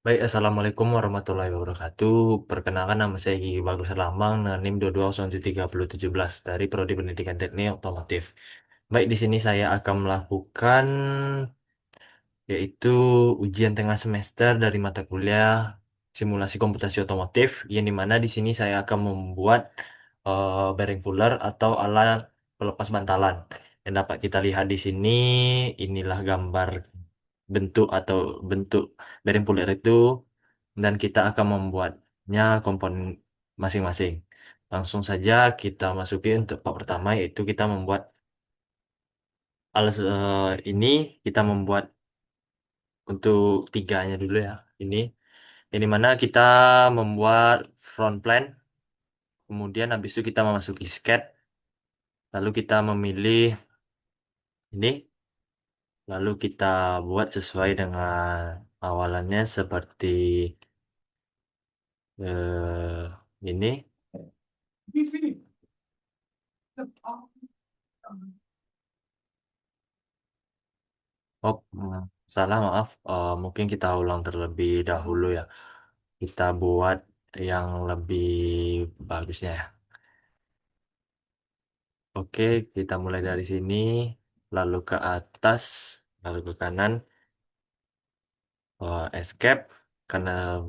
Baik, Assalamualaikum warahmatullahi wabarakatuh. Perkenalkan nama saya Gigi Bagus Lambang dengan NIM 22073017 dari Prodi Pendidikan Teknik Otomotif. Baik, di sini saya akan melakukan yaitu ujian tengah semester dari mata kuliah simulasi komputasi otomotif, yang dimana di sini saya akan membuat bearing puller atau alat pelepas bantalan. Yang dapat kita lihat di sini, inilah gambar bentuk atau bentuk bearing puller itu, dan kita akan membuatnya komponen masing-masing. Langsung saja kita masuki untuk part pertama, yaitu kita membuat alat ini. Kita membuat untuk tiganya dulu ya. Ini mana kita membuat front plan, kemudian habis itu kita memasuki sketch, lalu kita memilih ini, lalu kita buat sesuai dengan awalannya seperti ini. Oh, salah, maaf. Mungkin kita ulang terlebih dahulu ya. Kita buat yang lebih bagusnya ya. Oke, kita mulai dari sini, lalu ke atas, lalu ke kanan, escape, karena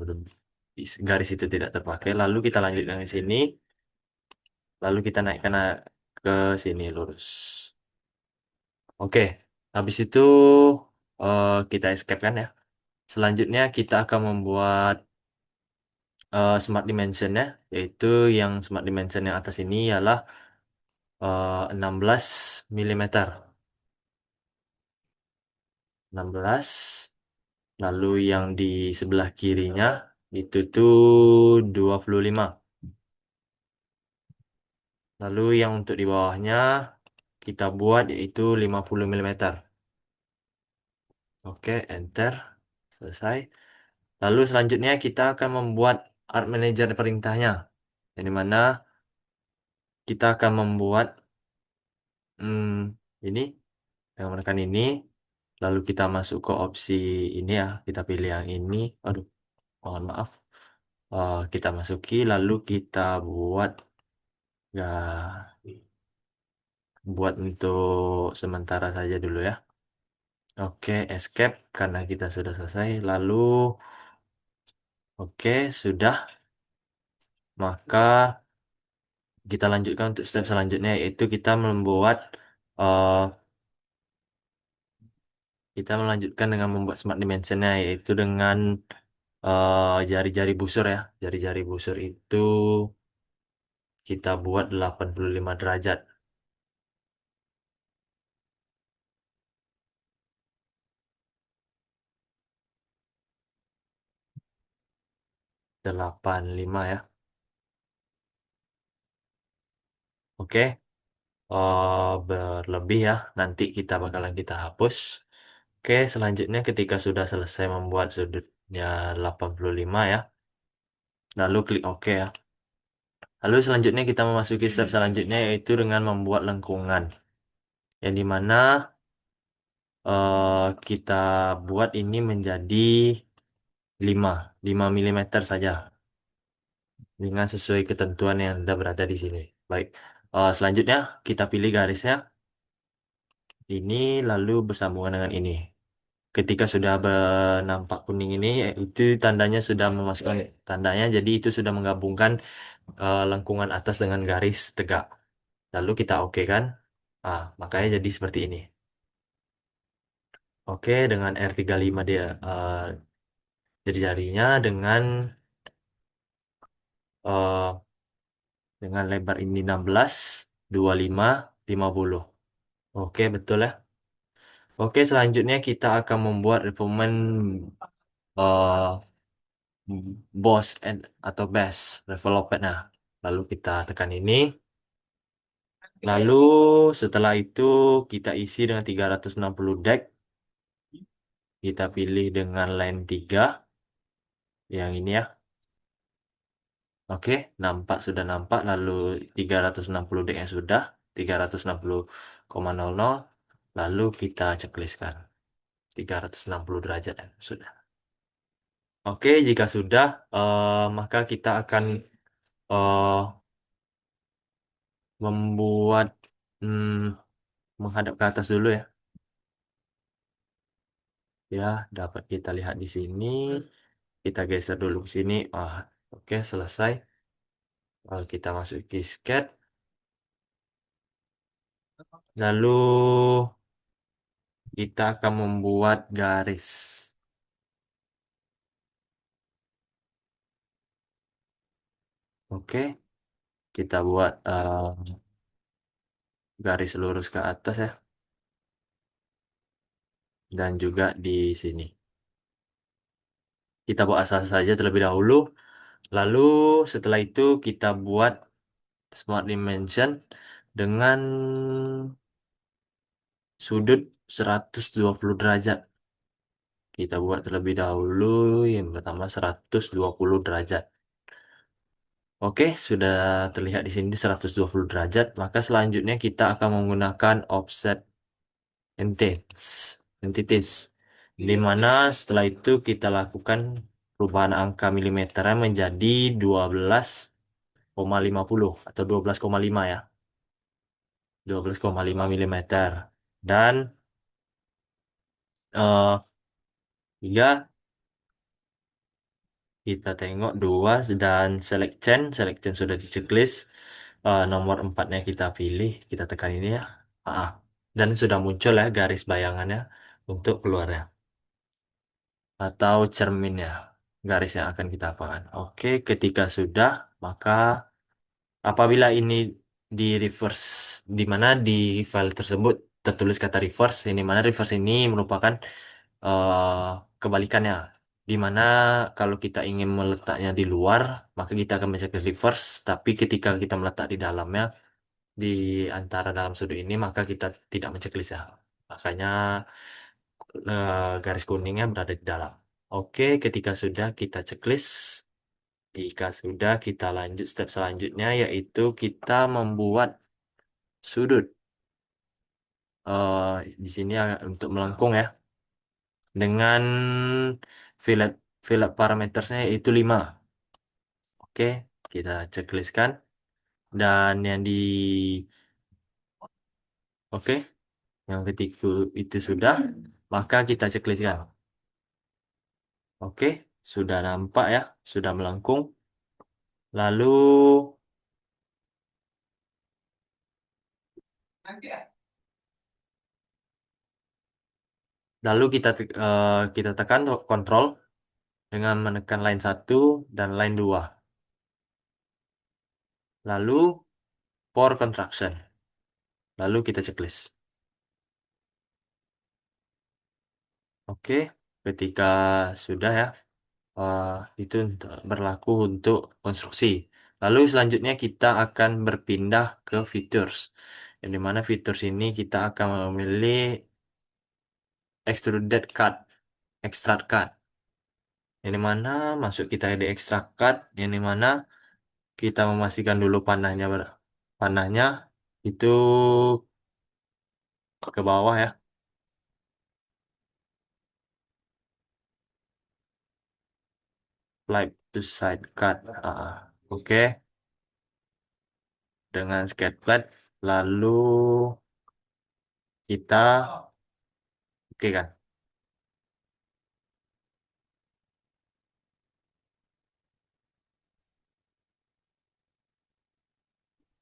garis itu tidak terpakai. Lalu kita lanjut dari sini, lalu kita naikkan ke sini lurus. Oke, habis itu kita escape kan ya. Selanjutnya kita akan membuat smart dimension ya, yaitu yang smart dimension yang atas ini ialah 16 mm. 16, lalu yang di sebelah kirinya itu tuh 25. Lalu yang untuk di bawahnya kita buat yaitu 50 mm. Oke, enter. Selesai. Lalu selanjutnya kita akan membuat art manager perintahnya. Yang mana kita akan membuat hmm, ini, yang menekan ini. Lalu kita masuk ke opsi ini ya. Kita pilih yang ini. Aduh, mohon maaf. Kita masuki, lalu kita buat ya, buat untuk sementara saja dulu ya. Oke, escape karena kita sudah selesai. Lalu, oke, sudah. Maka kita lanjutkan untuk step selanjutnya, yaitu uh, kita melanjutkan dengan membuat smart dimensionnya, yaitu dengan jari-jari busur ya. Jari-jari busur itu kita buat 85 derajat. 85 ya. Oke, berlebih ya. Nanti kita hapus. Oke, selanjutnya ketika sudah selesai membuat sudutnya 85 ya, lalu klik OK ya. Lalu selanjutnya kita memasuki step selanjutnya, yaitu dengan membuat lengkungan. Yang dimana kita buat ini menjadi 5 5 mm saja. Dengan sesuai ketentuan yang ada berada di sini. Baik, selanjutnya kita pilih garisnya. Ini lalu bersambungan dengan ini. Ketika sudah nampak kuning ini, itu tandanya sudah memasukkan tandanya, jadi itu sudah menggabungkan lengkungan atas dengan garis tegak. Lalu kita oke kan? Makanya jadi seperti ini. Oke, dengan R35 dia jadi jarinya eh, dengan lebar ini 16, 25, 50. Oke, betul ya. Oke, selanjutnya kita akan membuat reforman eh boss atau base development. Nah, lalu kita tekan ini. Lalu setelah itu kita isi dengan 360 deck. Kita pilih dengan line 3 yang ini ya. Oke, sudah nampak. Lalu 360 deck yang sudah 360,00. Lalu kita checklistkan 360 derajat ya, sudah. Oke, jika sudah, maka kita akan eh, membuat hmm, menghadap ke atas dulu ya. Ya, dapat kita lihat di sini. Kita geser dulu ke sini. Oke, selesai. Kita masuk ke sketch. Lalu kita akan membuat garis. Oke, kita buat garis lurus ke atas ya. Dan juga di sini. Kita buat asal saja terlebih dahulu. Lalu setelah itu kita buat smart dimension dengan sudut 120 derajat. Kita buat terlebih dahulu yang pertama 120 derajat. Oke, sudah terlihat di sini 120 derajat. Maka selanjutnya kita akan menggunakan offset entities. Di mana setelah itu kita lakukan perubahan angka milimeternya menjadi 12,50 atau 12,5 ya. 12,5 milimeter. Dan tiga kita tengok dua dan select chain sudah di checklist. Nomor empatnya kita pilih, kita tekan ini ya. Ah, dan sudah muncul ya garis bayangannya untuk keluarnya atau cerminnya, garis yang akan kita apakan. Oke, ketika sudah, maka apabila ini di reverse, di mana di file tersebut tertulis kata reverse, ini mana reverse ini merupakan kebalikannya, di mana kalau kita ingin meletaknya di luar, maka kita akan mencet reverse, tapi ketika kita meletak di dalamnya, di antara dalam sudut ini, maka kita tidak menceklis ya. Makanya garis kuningnya berada di dalam. Oke, ketika sudah kita checklist, jika sudah kita lanjut step selanjutnya yaitu kita membuat sudut di sini untuk melengkung ya dengan fillet fillet parametersnya yaitu 5. Oke, kita checklistkan dan yang di oke, yang ketika itu sudah maka kita checklistkan. Oke, sudah nampak ya, sudah melengkung. Lalu kita tekan kontrol dengan menekan line satu dan line 2. Lalu for contraction. Lalu kita checklist. Oke, ketika sudah ya, eh, itu berlaku untuk konstruksi. Lalu selanjutnya kita akan berpindah ke features. Yang dimana features ini kita akan memilih extruded cut, extrude cut. Yang dimana masuk kita di extrude cut, yang dimana kita memastikan dulu panahnya itu ke bawah ya, flip to side cut. Oke, dengan sketch plat. Lalu kita oke kan.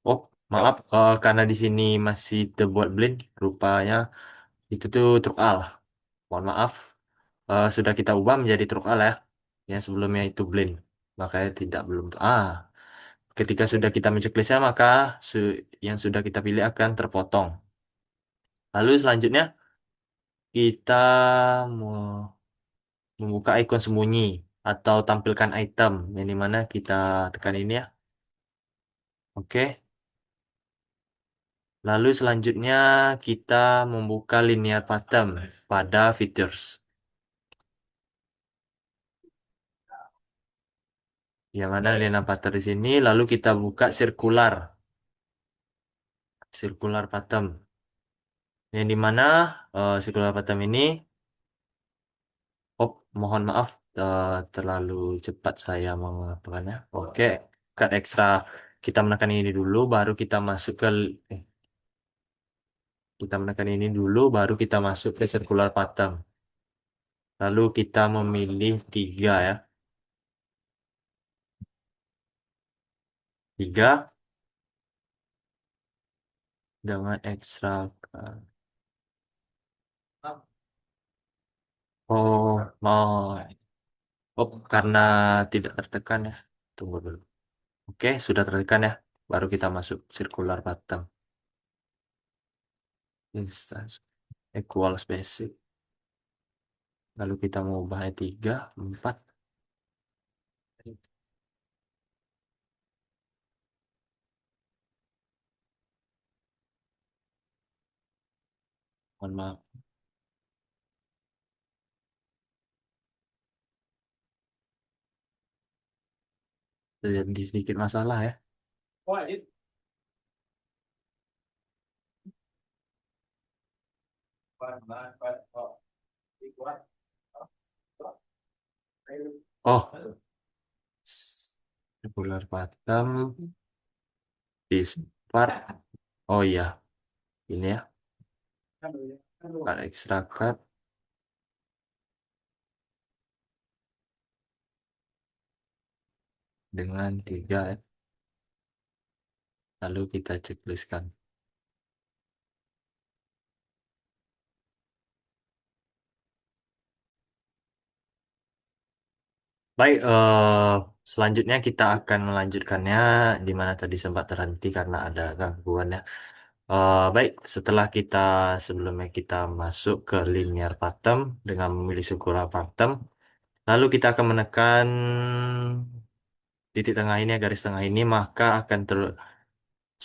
Oh, maaf, karena di sini masih terbuat blend, rupanya itu tuh truk al. Mohon maaf, sudah kita ubah menjadi truk al ya. Yang sebelumnya itu blend, makanya tidak belum. Ketika sudah kita menceklisnya, maka yang sudah kita pilih akan terpotong. Lalu selanjutnya kita mau membuka ikon sembunyi atau tampilkan item, yang dimana kita tekan ini ya. Oke. Lalu selanjutnya kita membuka linear pattern pada features. Yang mana linear pattern di sini, lalu kita buka circular pattern. Yang dimana circular pattern ini, Mohon maaf terlalu cepat saya mengatakannya. Oke, cut ekstra. Kita menekan ini dulu, baru kita masuk ke eh, kita menekan ini dulu, baru kita masuk ke circular pattern. Lalu kita memilih tiga ya, tiga dengan ekstra. Oh, karena tidak tertekan ya. Tunggu dulu. Oke, sudah tertekan ya. Baru kita masuk circular pattern. Instance equals basic. Lalu kita mau ubahnya 3, 4. Mohon maaf. Terjadi sedikit masalah ya. Oh, circular bottom this part. Oh iya, ini ya. Ada extra cut dengan 3 ya. Lalu kita checklistkan. Baik, selanjutnya kita akan melanjutkannya di mana tadi sempat terhenti karena ada gangguan ya. Baik, setelah kita sebelumnya kita masuk ke linear pattern dengan memilih ukuran pattern, lalu kita akan menekan titik tengah ini, garis tengah ini, maka akan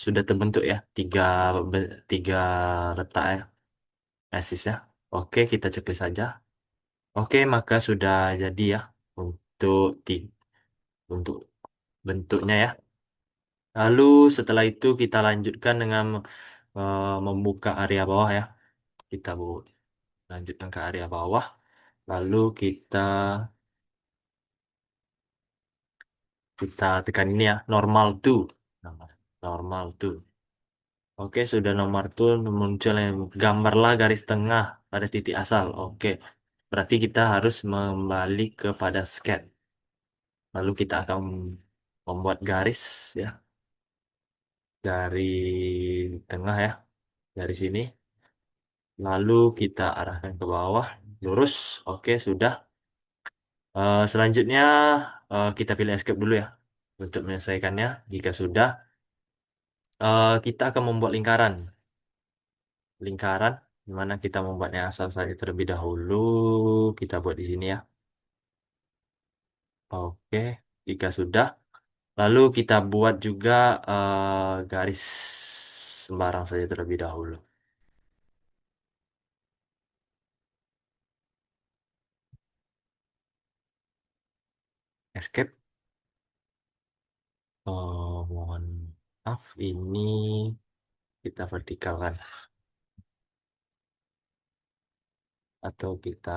sudah terbentuk ya tiga letak ya, axis ya. Oke, kita checklist saja. Oke, maka sudah jadi ya untuk untuk bentuknya ya. Lalu setelah itu kita lanjutkan dengan membuka area bawah ya. Kita lanjutkan ke area bawah. Lalu kita tekan ini ya, normal to. Normal to. Oke, sudah nomor tuh muncul yang gambarlah garis tengah pada titik asal. Oke, berarti kita harus kembali kepada sketch. Lalu kita akan membuat garis ya dari tengah ya, dari sini. Lalu kita arahkan ke bawah, lurus. Oke, sudah. Selanjutnya kita pilih escape dulu ya untuk menyelesaikannya. Jika sudah, kita akan membuat lingkaran. Lingkaran, di mana kita membuatnya asal saja terlebih dahulu. Kita buat di sini ya. Oke, jika sudah, lalu kita buat juga garis sembarang saja terlebih dahulu. Escape. Mohon maaf, ini kita vertikalkan atau kita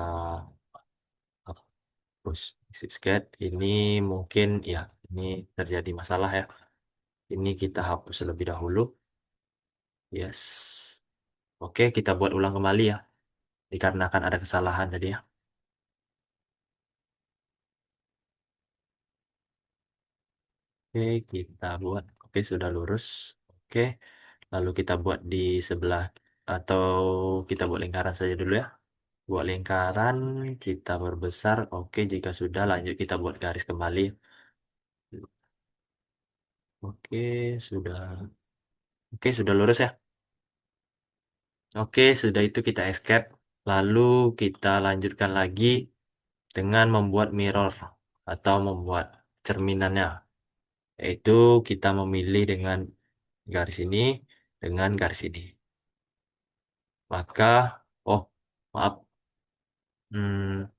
hapus exit sketch. Ini mungkin ya, ini terjadi masalah ya. Ini kita hapus terlebih dahulu. Yes. Oke, kita buat ulang kembali ya. Dikarenakan ada kesalahan tadi ya. Oke, kita buat. Oke, sudah lurus. Oke, lalu kita buat di sebelah atau kita buat lingkaran saja dulu ya. Buat lingkaran, kita perbesar. Oke, jika sudah lanjut kita buat garis kembali. Oke, sudah. Oke, sudah lurus ya. Oke, sudah itu kita escape. Lalu kita lanjutkan lagi dengan membuat mirror atau membuat cerminannya. Yaitu kita memilih dengan garis ini dengan garis ini. Maka, oh maaf, hmm,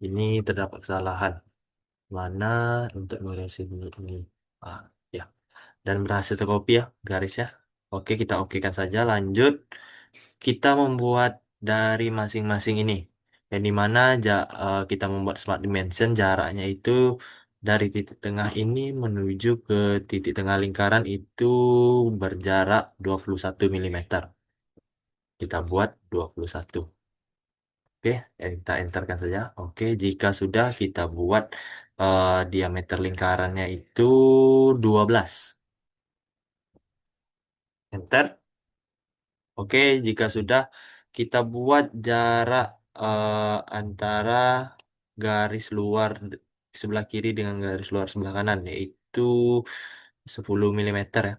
ini terdapat kesalahan. Mana untuk garis ini? Ah, ya. Dan berhasil tercopy ya garisnya. Oke, kita okekan saja. Lanjut. kita membuat dari masing-masing ini. Yang dimana kita membuat smart dimension jaraknya itu dari titik tengah ini menuju ke titik tengah lingkaran itu berjarak 21 milimeter. Kita buat 21. Oke, kita enterkan saja. Oke, jika sudah kita buat diameter lingkarannya itu 12. Enter. Oke, jika sudah kita buat jarak antara garis luar sebelah kiri dengan garis luar sebelah kanan yaitu 10 milimeter ya.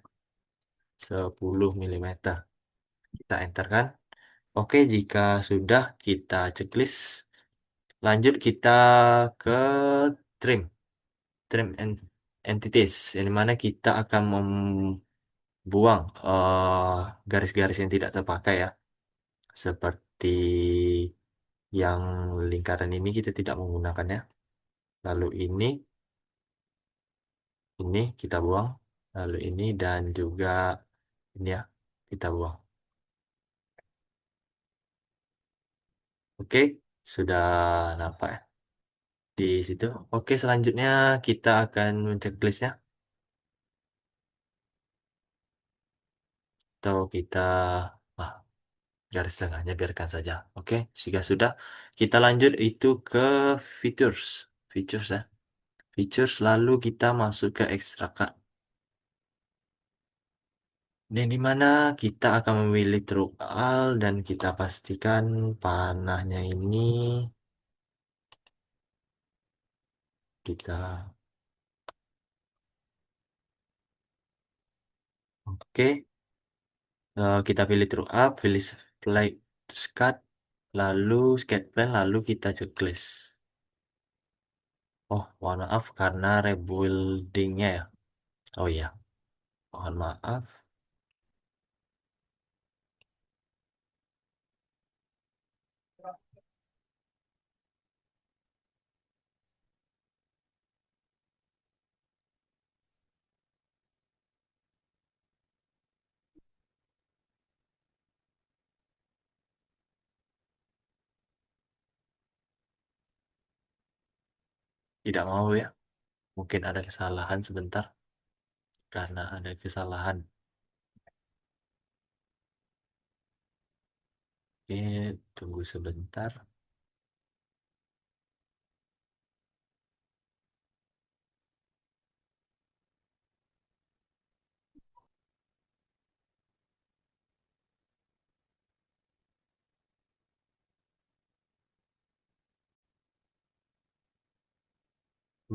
10 milimeter. Kita enter kan? Oke, jika sudah kita checklist. Lanjut kita ke trim. Trim entities. Yang mana kita akan membuang garis-garis yang tidak terpakai ya. Seperti yang lingkaran ini kita tidak menggunakannya. Lalu ini kita buang. Lalu ini dan juga ini ya kita buang. Oke, sudah nampak ya di situ. Oke, selanjutnya kita akan menceklisnya atau kita ah, garis tengahnya biarkan saja. Oke, jika sudah kita lanjut itu ke features. Features ya. Features lalu kita masuk ke extract. Dan di mana kita akan memilih true all dan kita pastikan panahnya ini kita oke. Kita pilih true up, pilih flight to cut, lalu sketch plan, lalu kita checklist. Oh, mohon maaf karena rebuildingnya ya. Oh iya, mohon maaf. Tidak mau ya. Mungkin ada kesalahan sebentar karena ada kesalahan. Oke, tunggu sebentar.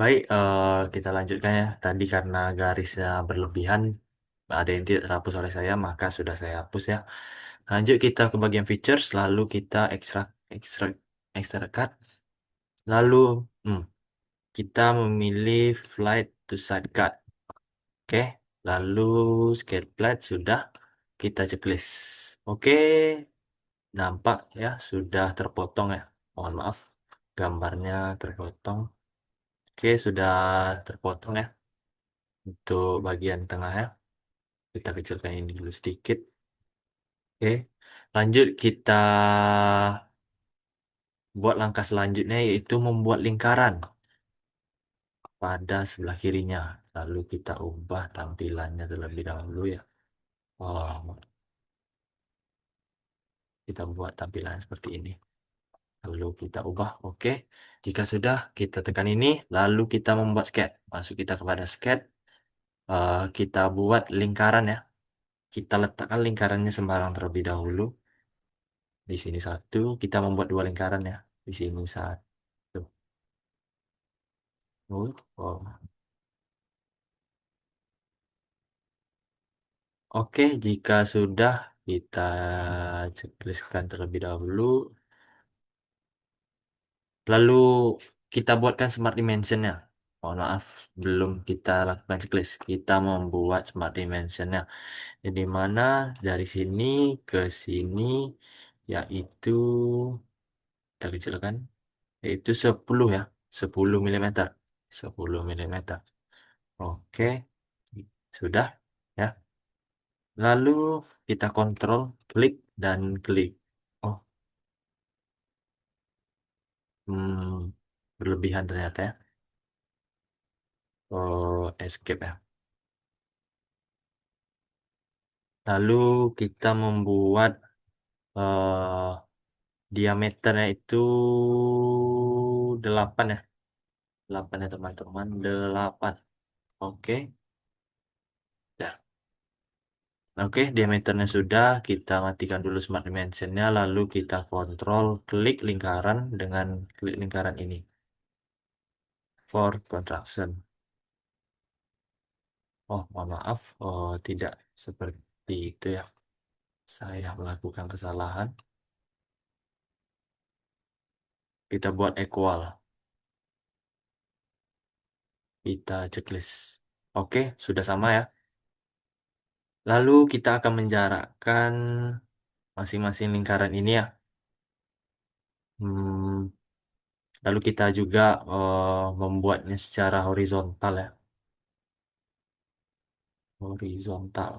Baik, kita lanjutkan ya. Tadi karena garisnya berlebihan, ada yang tidak terhapus oleh saya, maka sudah saya hapus ya. Lanjut kita ke bagian features, lalu kita ekstrak, ekstrak cut. Lalu hmm, kita memilih flight to side cut. Oke, lalu skate plate sudah kita checklist. Oke, nampak ya sudah terpotong ya. Mohon maaf, gambarnya terpotong. Oke, sudah terpotong ya untuk bagian tengah ya. Kita kecilkan ini dulu sedikit. Oke, lanjut kita buat langkah selanjutnya yaitu membuat lingkaran pada sebelah kirinya. Lalu kita ubah tampilannya terlebih dahulu ya. Oh, kita buat tampilan seperti ini. Lalu kita ubah. Oke. Jika sudah, kita tekan ini. Lalu kita membuat sketch. Masuk kita kepada sketch. Kita buat lingkaran ya. Kita letakkan lingkarannya sembarang terlebih dahulu. Di sini satu. Kita membuat dua lingkaran ya. Di sini satu. Oh. Oke, jika sudah kita checklistkan terlebih dahulu. Lalu kita buatkan smart dimensionnya. Mohon maaf, belum kita lakukan checklist. Kita membuat smart dimensionnya. Jadi mana dari sini ke sini yaitu kita kecilkan yaitu 10 ya. 10 milimeter. 10 milimeter. Oke, sudah ya. Lalu kita kontrol, klik, dan klik. Oh, hmm, berlebihan ternyata ya. Oh, escape ya. Lalu kita membuat eh, diameternya itu 8 ya. 8 ya teman-teman. 8. Oke. Ya. Oke, diameternya sudah. Kita matikan dulu Smart Dimensionnya. Lalu kita kontrol klik lingkaran dengan klik lingkaran ini. For construction. Oh, mohon maaf. Oh, tidak seperti itu ya. Saya melakukan kesalahan. Kita buat equal. Kita checklist. Oke, sudah sama ya. Lalu kita akan menjarakkan masing-masing lingkaran ini ya. Hmm, lalu kita juga membuatnya secara horizontal ya. Horizontal.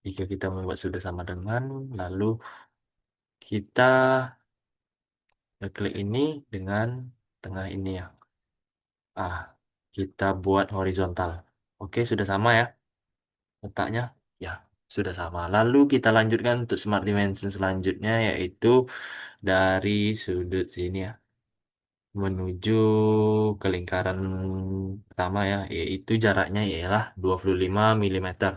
Jika kita membuat sudah sama dengan, lalu kita klik ini dengan tengah ini ya. Ah, kita buat horizontal. Oke, sudah sama ya letaknya. Ya, sudah sama. Lalu kita lanjutkan untuk smart dimension selanjutnya yaitu dari sudut sini ya menuju ke lingkaran pertama ya, yaitu jaraknya ialah 25 milimeter.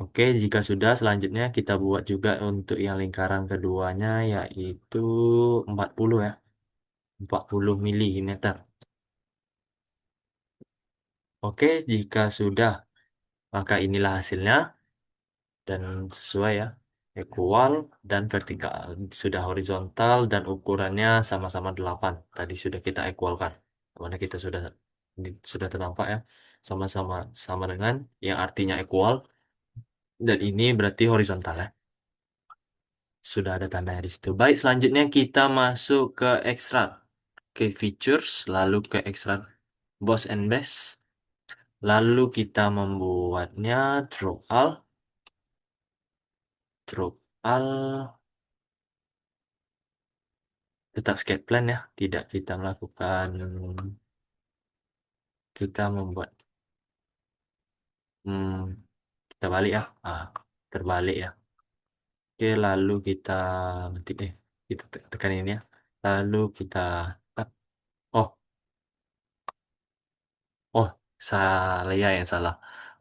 Oke, jika sudah selanjutnya kita buat juga untuk yang lingkaran keduanya yaitu 40 ya, 40 milimeter. Oke, jika sudah maka inilah hasilnya dan sesuai ya, equal dan vertikal. Sudah horizontal dan ukurannya sama-sama 8. Tadi sudah kita equalkan. Mana kita sudah sudah ternampak ya, sama-sama sama dengan yang artinya equal dan ini berarti horizontal ya. Sudah ada tandanya di situ. Baik, selanjutnya kita masuk ke extract, ke features, lalu ke extract boss and base. Lalu kita membuatnya through all, through all, tetap skate plan ya. Tidak kita melakukan, kita membuat, hmm, kita balik ya. Terbalik ya. Oke, lalu kita nanti deh, kita tekan ini ya. Lalu kita tap. Oh, oh, saya yang salah.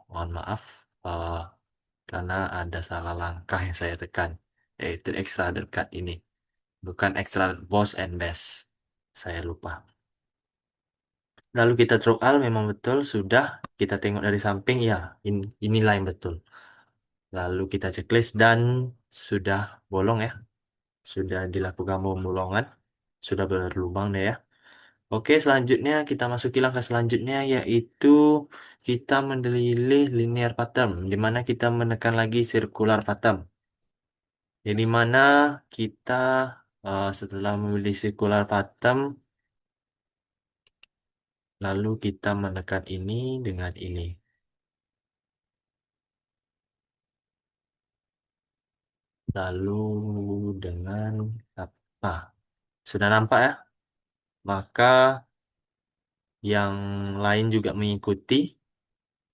Mohon maaf. eh, karena ada salah langkah yang saya tekan, yaitu extra dekat ini, bukan extra boss and base. Saya lupa. Lalu kita throw all memang betul sudah kita tengok dari samping ya, inilah yang betul. Lalu kita checklist dan sudah bolong ya, sudah dilakukan pembolongan, sudah berlubang deh ya. Oke, selanjutnya kita masuki langkah selanjutnya yaitu kita mendelilih linear pattern, di mana kita menekan lagi circular pattern. Jadi mana kita setelah memilih circular pattern, lalu kita menekan ini dengan ini. Lalu dengan apa? Sudah nampak ya? Maka yang lain juga mengikuti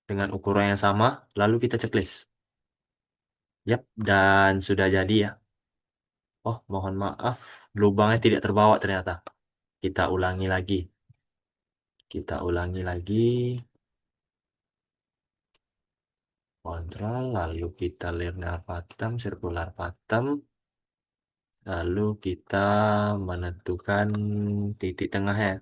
dengan ukuran yang sama. Lalu kita checklist. Yap, dan sudah jadi ya. Oh, mohon maaf. Lubangnya tidak terbawa ternyata. Kita ulangi lagi. Kita ulangi lagi. Kontrol, lalu kita linear pattern, circular pattern. Lalu kita menentukan titik tengahnya.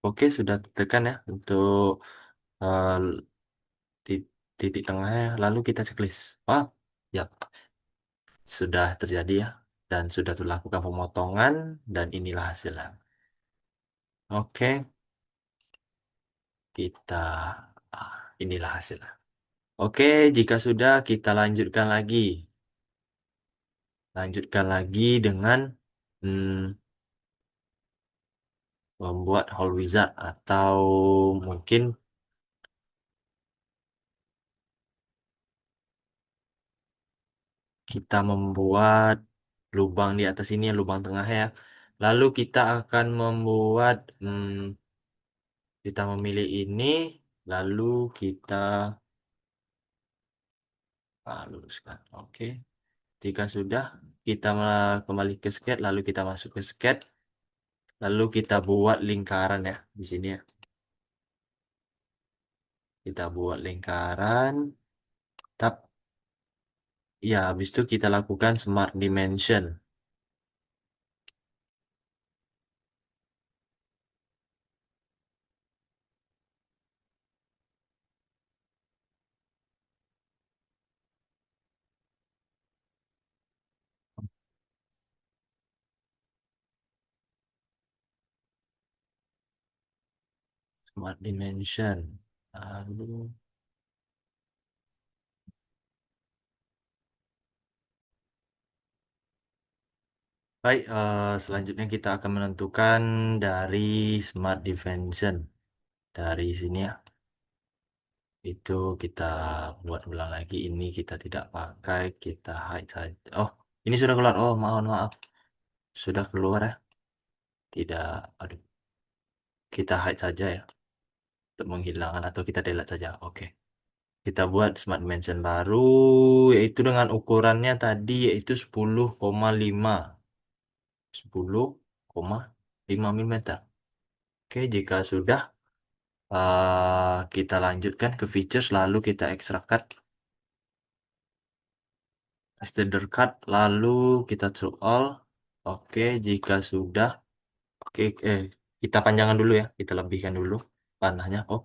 Oke, sudah tekan ya untuk eh, titik tengahnya. Lalu kita checklist. Wah, ya, sudah terjadi ya. Dan sudah dilakukan pemotongan dan inilah hasilnya. Oke, kita inilah hasilnya. Oke, jika sudah kita lanjutkan lagi. Lanjutkan lagi dengan hmm, membuat whole wizard atau mungkin kita membuat lubang di atas ini, lubang tengah ya. Lalu kita akan membuat, kita memilih ini, lalu kita luruskan. Oke. Jika sudah, kita kembali ke sketch, lalu kita masuk ke sketch, lalu kita buat lingkaran ya di sini ya. Kita buat lingkaran, tap, ya, habis itu kita lakukan smart dimension. Smart dimension. Lalu, baik, selanjutnya kita akan menentukan dari smart dimension. Dari sini ya, itu kita buat ulang lagi. Ini kita tidak pakai, kita hide saja. Oh, ini sudah keluar. Oh, mohon maaf. Sudah keluar ya. Tidak, aduh, kita hide saja ya. Untuk menghilangkan atau kita delete saja. Oke. Kita buat smart dimension baru, yaitu dengan ukurannya tadi, yaitu 10,5. 10,5 mm. Oke, jika sudah, kita lanjutkan ke features, lalu kita ekstrakkan extruder cut, lalu kita through all. Oke, jika sudah, oke, kita panjangkan dulu ya, kita lebihkan dulu panahnya. Oh,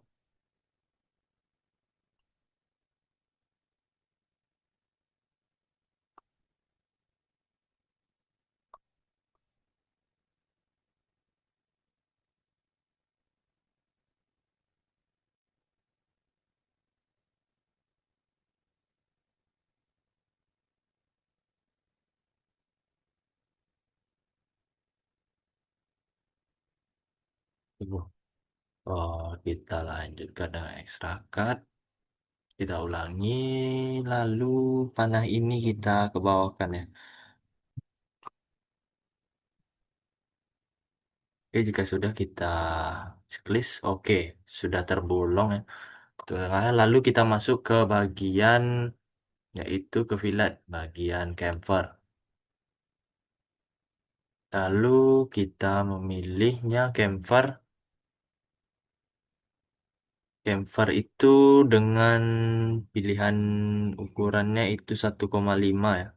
tunggu. Oh, kita lanjutkan dengan extrude cut. Kita ulangi, lalu panah ini kita ke bawahkan ya. Oke, jika sudah kita checklist, oke, sudah terbolong ya. Tuh, lalu kita masuk ke bagian, yaitu ke fillet, bagian chamfer. Lalu kita memilihnya chamfer. Chamfer itu dengan pilihan ukurannya itu 1,5 ya.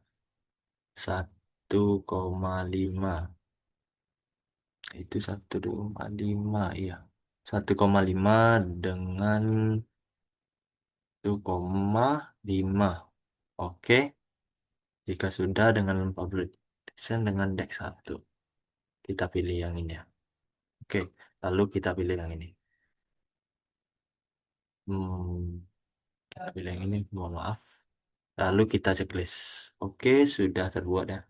1,5. Itu 1,5 iya. 1,5 dengan 1,5. Oke, jika sudah dengan 40% dengan deck 1. Kita pilih yang ini ya. Oke, lalu kita pilih yang ini. Hmm, kita pilih yang ini, mohon maaf. Lalu kita checklist. Oke, sudah terbuat ya.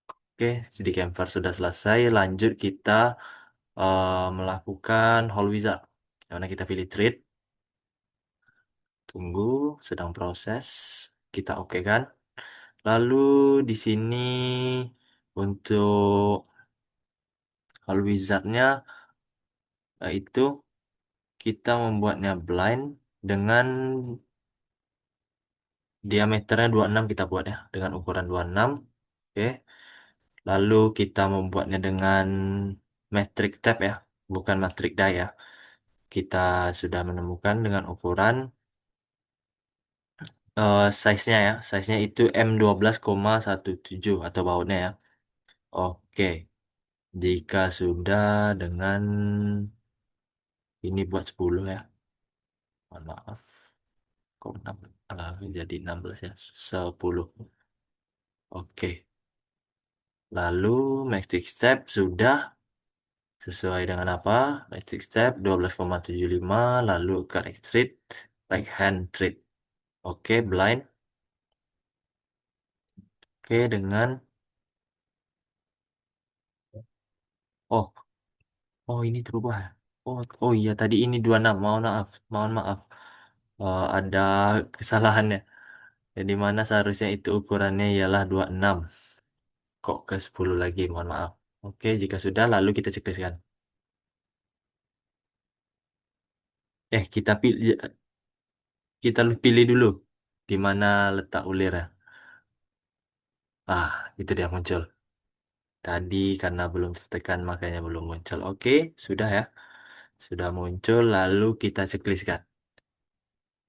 Oke, jadi canvas sudah selesai. Lanjut kita melakukan whole wizard. Yang mana kita pilih treat. Tunggu, sedang proses. Kita oke kan. Lalu di sini untuk whole wizardnya itu kita membuatnya blind dengan diameternya 26 kita buat ya. Dengan ukuran 26. Oke. Lalu kita membuatnya dengan metric tab ya. Bukan metric die ya. Kita sudah menemukan dengan ukuran size-nya ya. Size-nya itu M12,17 atau bautnya ya. Oke. Jika sudah dengan ini buat 10 ya. Mohon maaf. Kok 6? Jadi 16 ya. 10. Oke. Lalu Magic Step sudah sesuai dengan apa? Magic Step 12,75. Lalu correct treat. Right hand treat. Oke, blind. Oke, dengan oh, oh ini terubah ya. Oh, oh iya tadi ini 26. Mohon maaf, mohon maaf. Ada kesalahannya. Jadi mana seharusnya itu ukurannya ialah 26. Kok ke 10 lagi, mohon maaf. Oke, jika sudah lalu kita checklistkan. Kita pilih dulu di mana letak ulirnya. Ah, itu dia muncul. Tadi karena belum tertekan makanya belum muncul. Oke, sudah ya. Sudah muncul lalu kita checklistkan.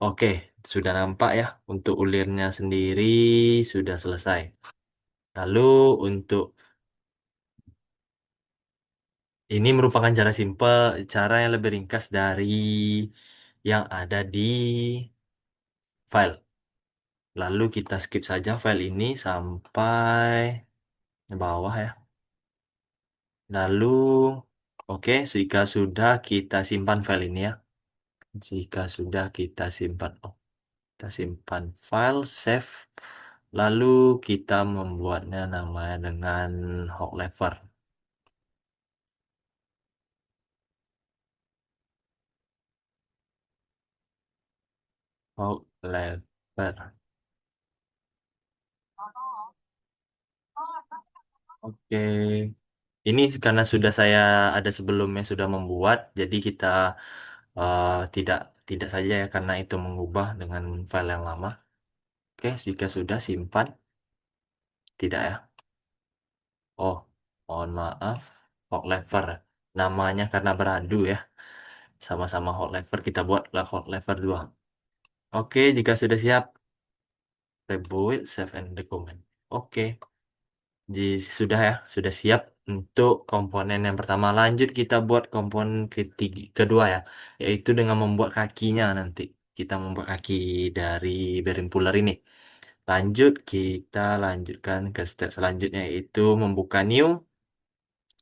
Oke, sudah nampak ya. Untuk ulirnya sendiri sudah selesai. Lalu untuk ini merupakan cara simpel, cara yang lebih ringkas dari yang ada di file. Lalu kita skip saja file ini sampai bawah ya. Lalu, oke, jika sudah kita simpan file ini ya. Jika sudah kita simpan, oh, kita simpan file, save. Lalu kita membuatnya namanya dengan hot lever. Hot lever. Oke. Ini karena sudah saya ada sebelumnya sudah membuat, jadi kita eh, tidak tidak saja ya karena itu mengubah dengan file yang lama. Oke, jika sudah simpan, tidak ya. Oh, mohon maaf, hot lever. Namanya karena beradu ya. Sama-sama hot lever kita buatlah hot lever 2. Oke, jika sudah siap, reboot, save and document. Oke, sudah ya, sudah siap untuk komponen yang pertama. Lanjut kita buat komponen kedua ya, yaitu dengan membuat kakinya nanti. Kita membuat kaki dari bearing puller ini. Lanjut, kita lanjutkan ke step selanjutnya, yaitu membuka new.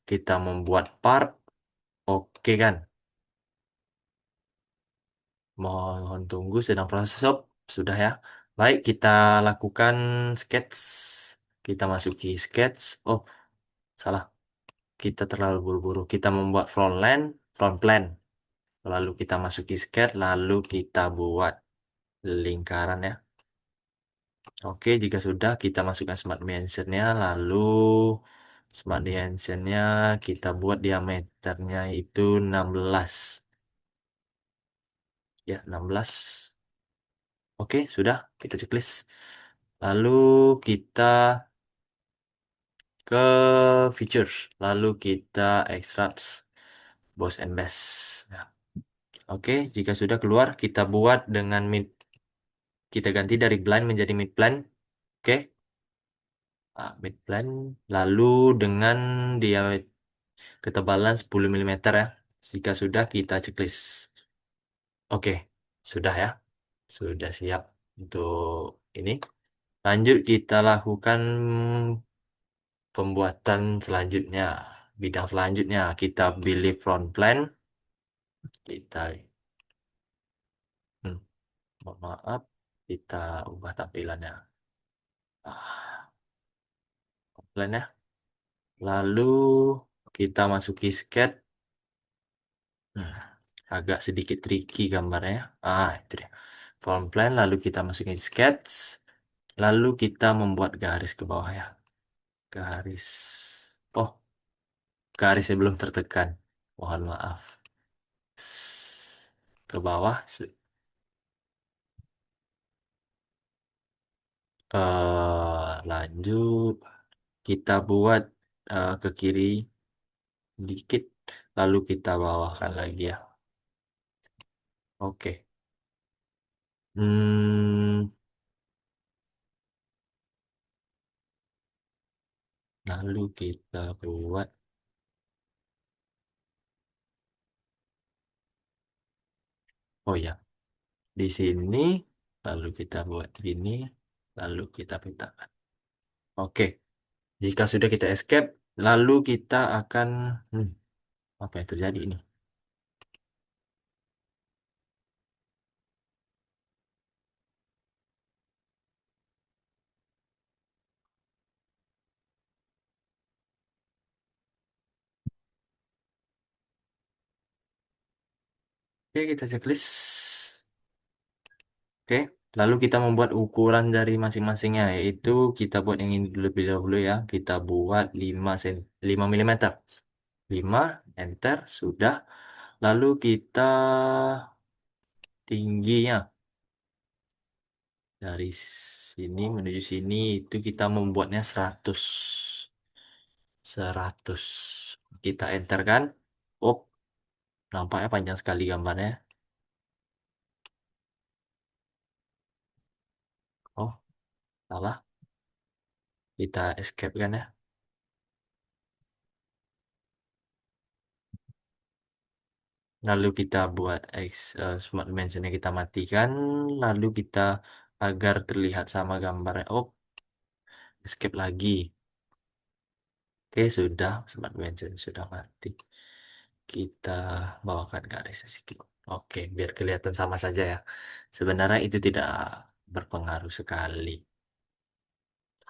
Kita membuat part. Oke kan? Mohon tunggu, sedang proses. Sudah ya. Baik, kita lakukan sketch. Kita masuki sketch. Oh, salah. Kita terlalu buru-buru. Kita membuat front plan. Lalu kita masuki sketch, lalu kita buat lingkaran ya. Oke, jika sudah kita masukkan smart dimensionnya, lalu smart dimensionnya kita buat diameternya itu 16. Ya, 16. Oke, sudah. Kita checklist. Lalu kita ke features. Lalu kita extract boss and base. Nah, oke, jika sudah keluar, kita buat dengan mid. Kita ganti dari blind menjadi mid plan. Oke, mid plan. Lalu dengan dia ketebalan 10 mm ya. Jika sudah, kita checklist. Oke, sudah ya. Sudah siap untuk ini. Lanjut kita lakukan pembuatan selanjutnya. Bidang selanjutnya kita pilih front plan. Kita, hmm, mohon maaf, kita ubah tampilannya. Ah, plan ya. Lalu kita masuki sketch. Hmm, agak sedikit tricky gambarnya. Itu dia. Front plan, lalu kita masukin sketch. Lalu kita membuat garis ke bawah ya. Garis. Oh, garisnya belum tertekan. Mohon maaf. Ke bawah. Lanjut. Kita buat ke kiri dikit. Lalu kita bawahkan lagi ya. Oke. Hmm, lalu kita buat. Oh ya, di sini. Lalu kita buat ini. Lalu kita petakan. Oke. Jika sudah kita escape. Lalu kita akan. Hmm, apa yang terjadi ini? Oke, kita checklist. Oke, lalu kita membuat ukuran dari masing-masingnya, yaitu kita buat yang ini lebih dahulu ya. Kita buat 5 mm. 5, enter, sudah. Lalu kita tingginya dari sini menuju sini itu kita membuatnya 100. 100. Kita enter kan. Oh, nampaknya panjang sekali gambarnya. Oh, salah. Kita escape kan ya. Lalu kita buat smart dimensionnya kita matikan. Lalu kita agar terlihat sama gambarnya. Oh, escape lagi. Oke, sudah. Smart dimension sudah mati. Kita bawakan garisnya sedikit. Oke, biar kelihatan sama saja ya. Sebenarnya itu tidak berpengaruh sekali.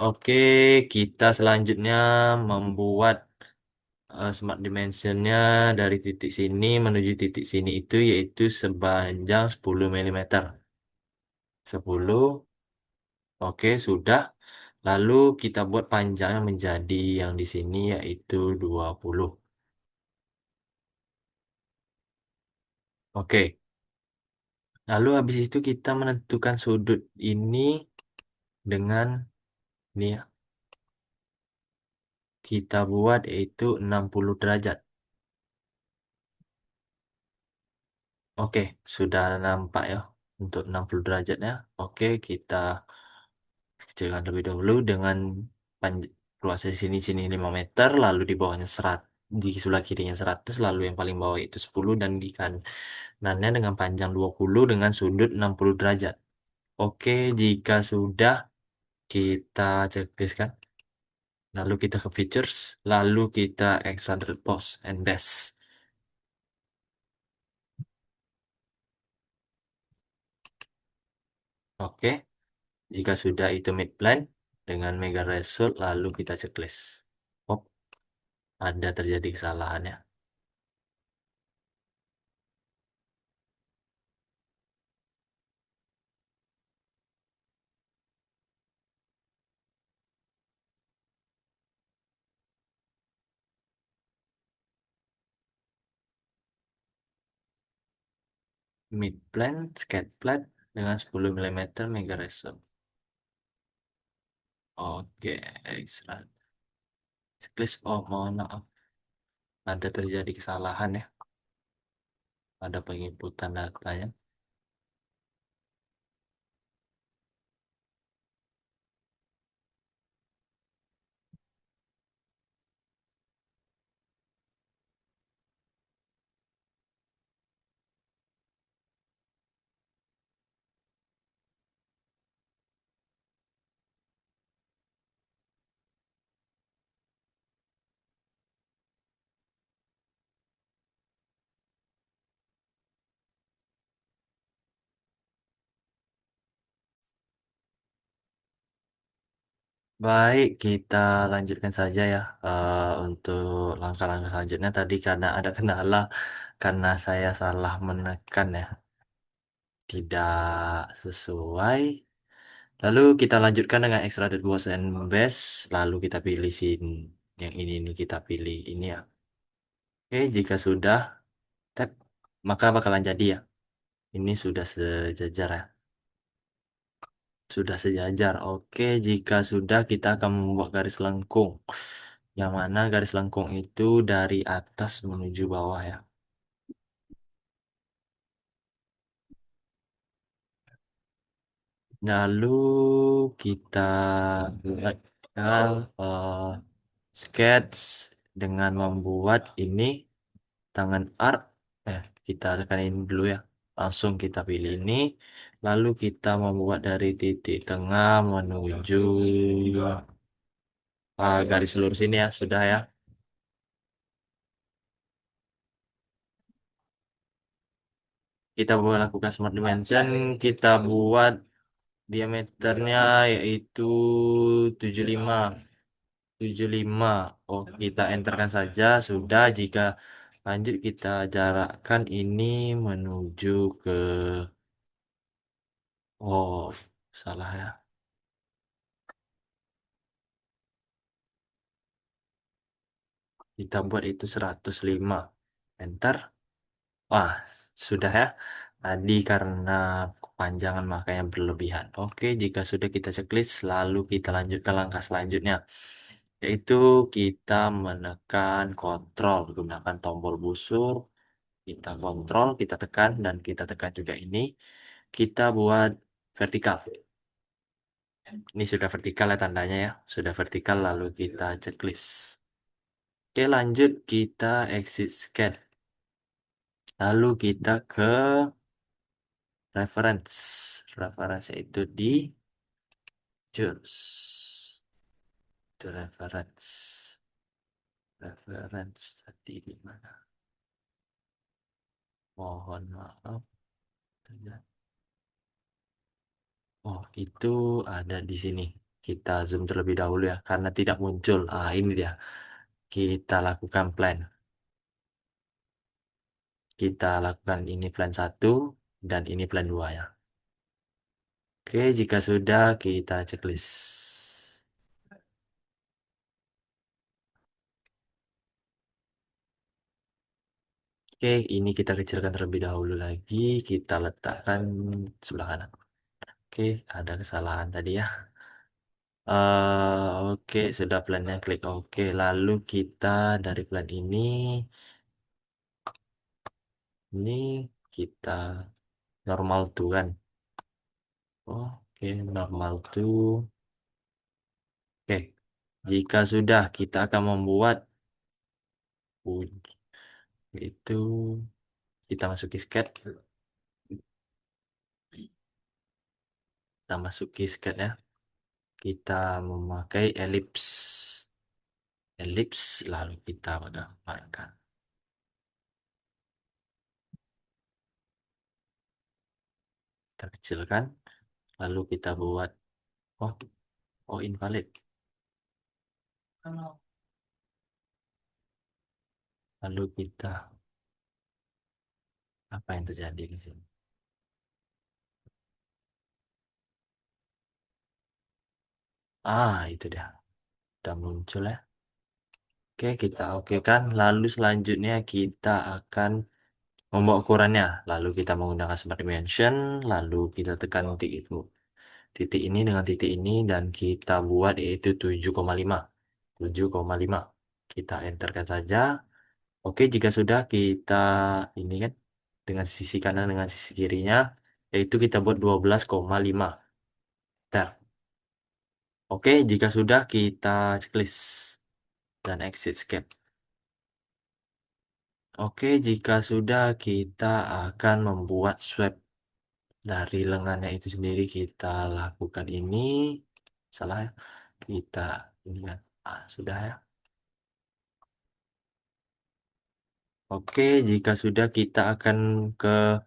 Oke, kita selanjutnya membuat smart dimensionnya dari titik sini menuju titik sini itu yaitu sepanjang 10 mm. 10, oke sudah. Lalu kita buat panjangnya menjadi yang di sini yaitu 20. Oke, lalu habis itu kita menentukan sudut ini dengan ini ya, kita buat yaitu 60 derajat. Oke, sudah nampak ya untuk 60 derajatnya. Oke, kita kecilkan terlebih dahulu dengan luasnya sini 5 meter, lalu di bawahnya 100, di sebelah kirinya 100, lalu yang paling bawah itu 10 dan di kanannya dengan panjang 20 dengan sudut 60 derajat. Oke, jika sudah kita checklist kan. Lalu kita ke features, lalu kita extrude boss and base. Oke, jika sudah itu mid plane dengan mega result, lalu kita checklist. Oh, ada terjadi kesalahan ya. Mid plane, skate plate dengan 10 mm mega result. Oke, extrude. Checklist. Oh, mohon maaf. Ada terjadi kesalahan ya pada penginputan datanya. Baik, kita lanjutkan saja ya untuk langkah-langkah selanjutnya tadi karena ada kendala karena saya salah menekan ya, tidak sesuai. Lalu kita lanjutkan dengan extruded boss and base, lalu kita pilih yang ini kita pilih ini ya. Oke, jika sudah tap maka bakalan jadi ya. Ini sudah sejajar ya. Sudah sejajar. Oke, jika sudah kita akan membuat garis lengkung. Yang mana garis lengkung itu dari atas menuju bawah ya. Lalu kita buat eh, sketch dengan membuat ini tangan arc. Kita tekan ini dulu ya. Langsung kita pilih ini. Lalu kita membuat dari titik tengah menuju garis lurus ini ya. Sudah ya. Kita boleh lakukan smart dimension, kita buat diameternya yaitu 75. 75. Oh, kita enterkan saja sudah jika Lanjut kita jarakkan ini menuju ke, oh, salah ya. Kita buat itu 105. Enter. Wah, sudah ya. Tadi karena kepanjangan makanya berlebihan. Oke, jika sudah kita checklist, lalu kita lanjut ke langkah selanjutnya. Yaitu kita menekan kontrol. Gunakan tombol busur. Kita kontrol, kita tekan, dan kita tekan juga ini. Kita buat vertikal. Ini sudah vertikal ya tandanya ya. Sudah vertikal, lalu kita checklist. Oke, lanjut kita exit scan. Lalu kita ke reference. Reference itu di choose. Itu reference. Reference tadi di mana? Mohon maaf. Oh, itu ada di sini. Kita zoom terlebih dahulu ya, karena tidak muncul. Ah, ini dia. Kita lakukan plan. Kita lakukan ini plan satu dan ini plan 2 ya. Oke, jika sudah kita checklist. Oke, ini kita kecilkan terlebih dahulu lagi. Kita letakkan sebelah kanan. Oke, ada kesalahan tadi ya. Oke, sudah plannya klik oke. Lalu kita dari plan ini kita normal tuh kan. Oke, normal tuh. Oke, jika sudah kita akan membuat itu kita masuki sketch, kita masuki sketch ya. Kita memakai elips lalu kita gambarkan. Kita kecilkan, lalu kita buat oh oh invalid. Lalu kita apa yang terjadi di sini? Ah, itu dia. Udah muncul ya. Oke, kita oke kan. Lalu selanjutnya kita akan membawa ukurannya. Lalu kita menggunakan Smart Dimension. Lalu kita tekan titik itu. Titik ini dengan titik ini. Dan kita buat yaitu 7,5. 7,5. Kita enterkan saja. Oke, jika sudah kita ini kan. Dengan sisi kanan dengan sisi kirinya. Yaitu kita buat 12,5. Bentar. Oke, jika sudah kita checklist. Dan exit escape. Oke, jika sudah kita akan membuat swab dari lengannya itu sendiri. Kita lakukan ini. Salah ya. Kita ini kan. Ah, sudah ya. Oke, jika sudah kita akan ke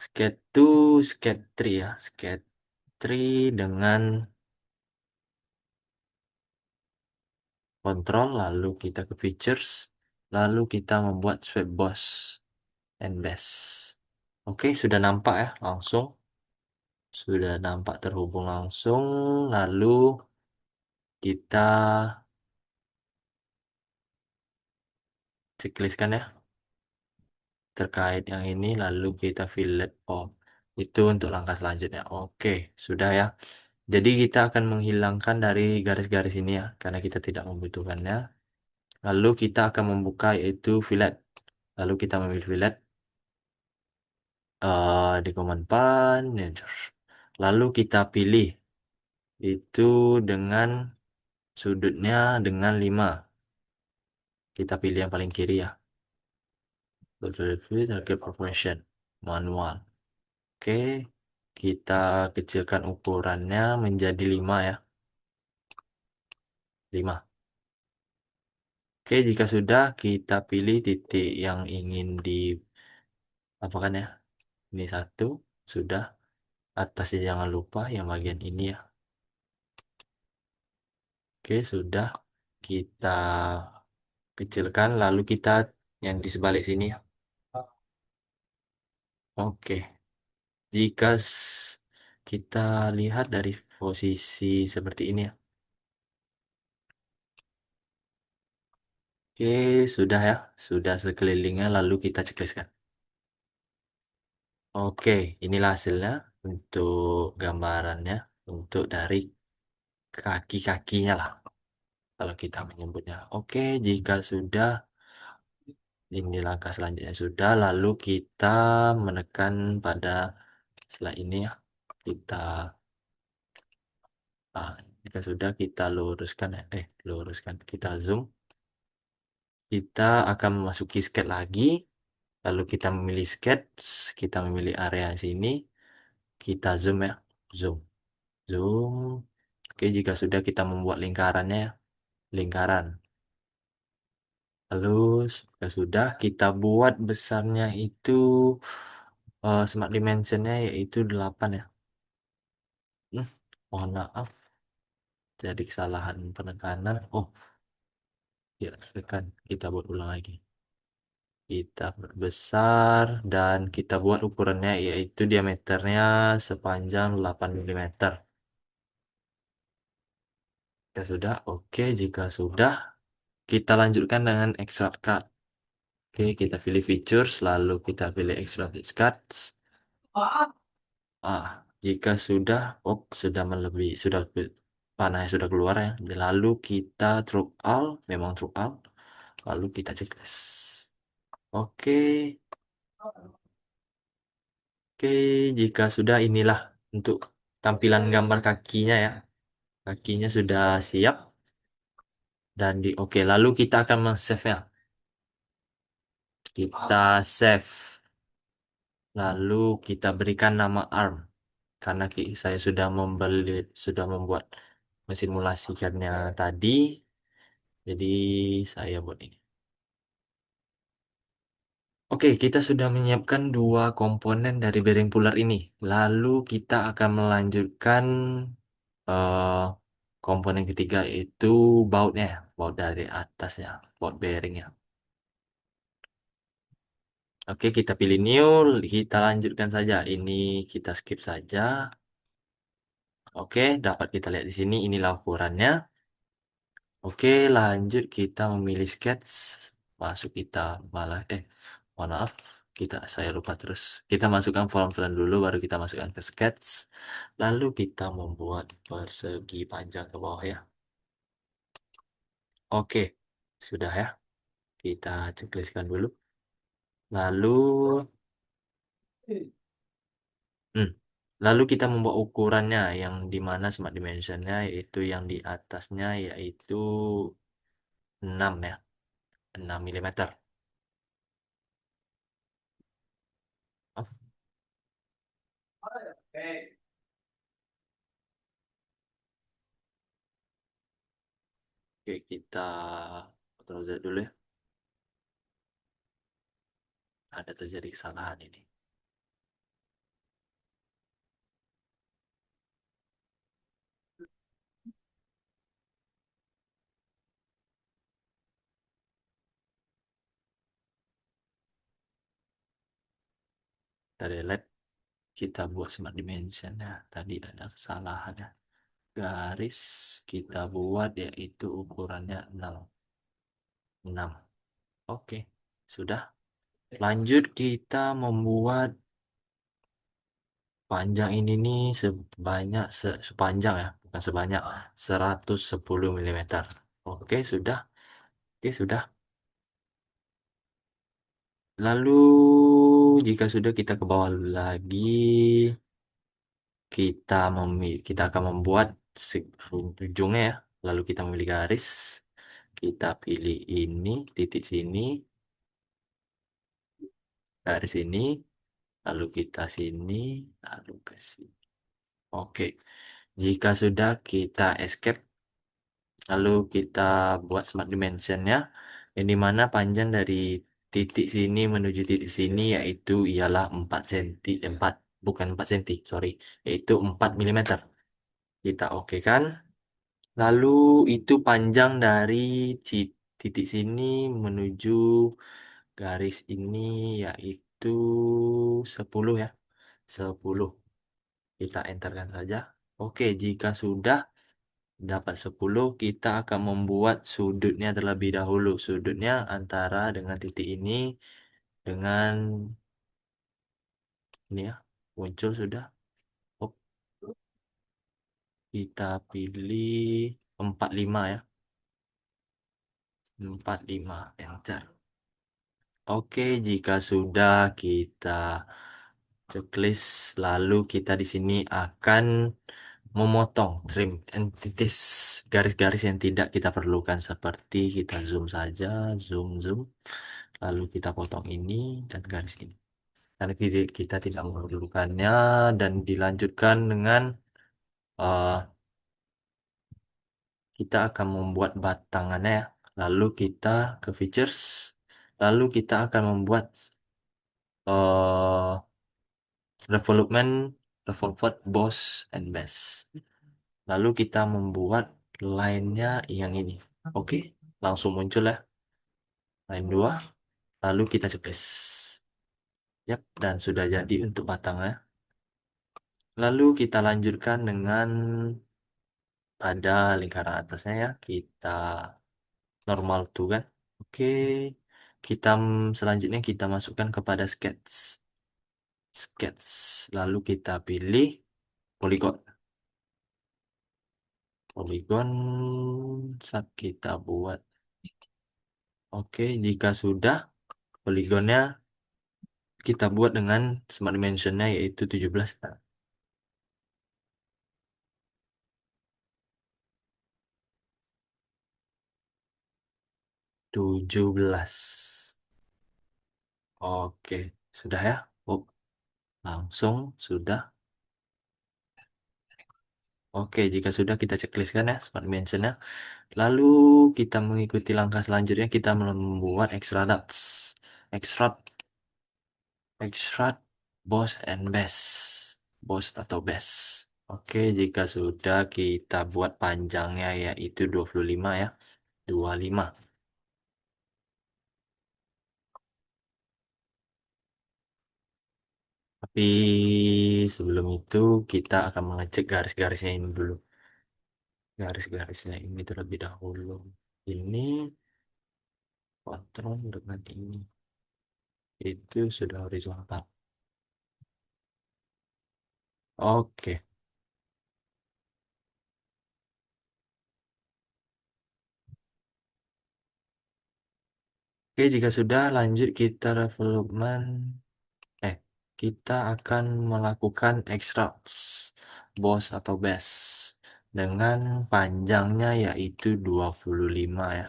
sketch 2, sketch 3 ya. Sketch 3 dengan kontrol, lalu kita ke features, lalu kita membuat swab boss and base. Oke, sudah nampak ya langsung. Sudah nampak terhubung langsung. Lalu kita checklistkan ya terkait yang ini. Lalu kita fillet. Oh, itu untuk langkah selanjutnya. Oke, sudah ya. Jadi kita akan menghilangkan dari garis-garis ini ya. Karena kita tidak membutuhkannya. Lalu kita akan membuka yaitu fillet. Lalu kita memilih fillet. Di command manager. Lalu kita pilih itu dengan sudutnya dengan 5. Kita pilih yang paling kiri ya. Review target proportion manual. Oke, kita kecilkan ukurannya menjadi 5 ya. 5. Oke, jika sudah kita pilih titik yang ingin di apa kan ya. Ini satu, sudah. Atasnya jangan lupa yang bagian ini ya. Oke, sudah. Kita kecilkan lalu kita yang di sebalik sini. Oke, jika kita lihat dari posisi seperti ini ya. Oke, sudah ya, sudah sekelilingnya lalu kita cekliskan. Oke, inilah hasilnya untuk gambarannya, untuk dari kaki-kakinya lah, kalau kita menyebutnya. Oke, jika sudah, ini langkah selanjutnya sudah, lalu kita menekan pada setelah ini ya, kita jika sudah kita luruskan, luruskan, kita zoom, kita akan memasuki sketch lagi, lalu kita memilih sketch, kita memilih area sini, kita zoom ya, zoom, zoom. Oke, jika sudah kita membuat lingkarannya ya, lingkaran. Lalu jika sudah kita buat besarnya itu smart dimensionnya yaitu 8 ya. Hmm, mohon maaf, jadi kesalahan penekanan. Oh, ya, tekan. Kita buat ulang lagi. Kita perbesar dan kita buat ukurannya yaitu diameternya sepanjang 8 mm. Jika sudah, oke. Jika sudah, kita lanjutkan dengan extract card. Oke, kita pilih features, lalu kita pilih extract cards. Jika sudah, sudah melebihi, sudah panahnya sudah keluar ya. Lalu kita through all, memang through all. Lalu kita checklist. Oke, oke. Jika sudah, inilah untuk tampilan gambar kakinya ya. Kakinya sudah siap dan oke. Lalu kita akan men-save ya. Kita save. Lalu kita berikan nama ARM karena saya sudah membuat mensimulasikannya tadi. Jadi saya buat ini. Oke, kita sudah menyiapkan dua komponen dari bearing puller ini. Lalu kita akan melanjutkan eh, komponen ketiga yaitu bautnya, baut dari atasnya, baut bearingnya. Oke, kita pilih new, kita lanjutkan saja. Ini kita skip saja. Oke, dapat kita lihat di sini, inilah ukurannya. Oke, lanjut kita memilih sketch. Masuk kita malah mohon maaf, saya lupa terus. Kita masukkan form fill dulu baru kita masukkan ke sketch. Lalu kita membuat persegi panjang ke bawah ya. Oke, sudah ya. Kita checklistkan dulu. Lalu hmm, lalu kita membuat ukurannya yang di mana smart dimensionnya yaitu yang di atasnya yaitu 6 ya. 6 mm. Oke, kita Ctrl Z dulu ya. Ada terjadi kesalahan ini. Kita delete, kita buat smart dimension ya. Tadi ada kesalahan ya. Garis kita buat yaitu ukurannya 6. 6. Oke, sudah. Lanjut kita membuat panjang ini nih sepanjang ya, bukan sebanyak 110 mm. Oke, sudah. Oke, sudah. Lalu jika sudah kita ke bawah lagi, kita akan membuat ujungnya ya. Lalu kita memilih garis, kita pilih ini titik sini, garis ini, lalu kita sini, lalu ke sini. Oke, jika sudah kita escape, lalu kita buat smart dimensionnya, yang dimana panjang dari titik sini menuju titik sini yaitu ialah 4 cm, 4 bukan 4 cm, sorry, yaitu 4 mm. Kita oke kan? Lalu itu panjang dari titik sini menuju garis ini yaitu 10 ya. 10. Kita enterkan saja. Oke, jika sudah dapat 10, kita akan membuat sudutnya terlebih dahulu. Sudutnya antara dengan titik ini dengan ini ya. Muncul sudah. Oh, kita pilih 45 ya. 45 enter. Oke, jika sudah kita checklist, lalu kita di sini akan memotong trim entities garis-garis yang tidak kita perlukan seperti kita zoom saja, zoom zoom, lalu kita potong ini dan garis ini. Karena kita tidak memerlukannya dan dilanjutkan dengan eh, kita akan membuat batangannya ya. Lalu kita ke features, lalu kita akan membuat eh development, revolved, boss, and base. Lalu kita membuat line-nya yang ini. Oke, langsung muncul ya. Line 2. Lalu kita checklist. Yap, dan sudah jadi untuk batangnya. Lalu kita lanjutkan dengan pada lingkaran atasnya ya. Kita normal tuh kan. Oke, kita selanjutnya kita masukkan kepada sketch. Sketch. Lalu kita pilih polygon. Polygon kita buat. Oke, jika sudah poligonnya kita buat dengan smart dimensionnya yaitu 17. 17. Oke, sudah ya. Oh, langsung sudah. Oke, jika sudah kita checklistkan ya smart dimensionnya. Lalu kita mengikuti langkah selanjutnya kita membuat extra dots. Extract, extract, boss and base. Boss atau base. Oke, jika sudah kita buat panjangnya yaitu 25 ya. 25. Tapi sebelum itu kita akan mengecek garis-garisnya ini dulu. Garis-garisnya ini terlebih dahulu. Ini patron dengan ini. Itu sudah horizontal. Oke. Oke, jika sudah lanjut kita development. Eh, kita akan melakukan extract boss atau base dengan panjangnya yaitu 25 ya.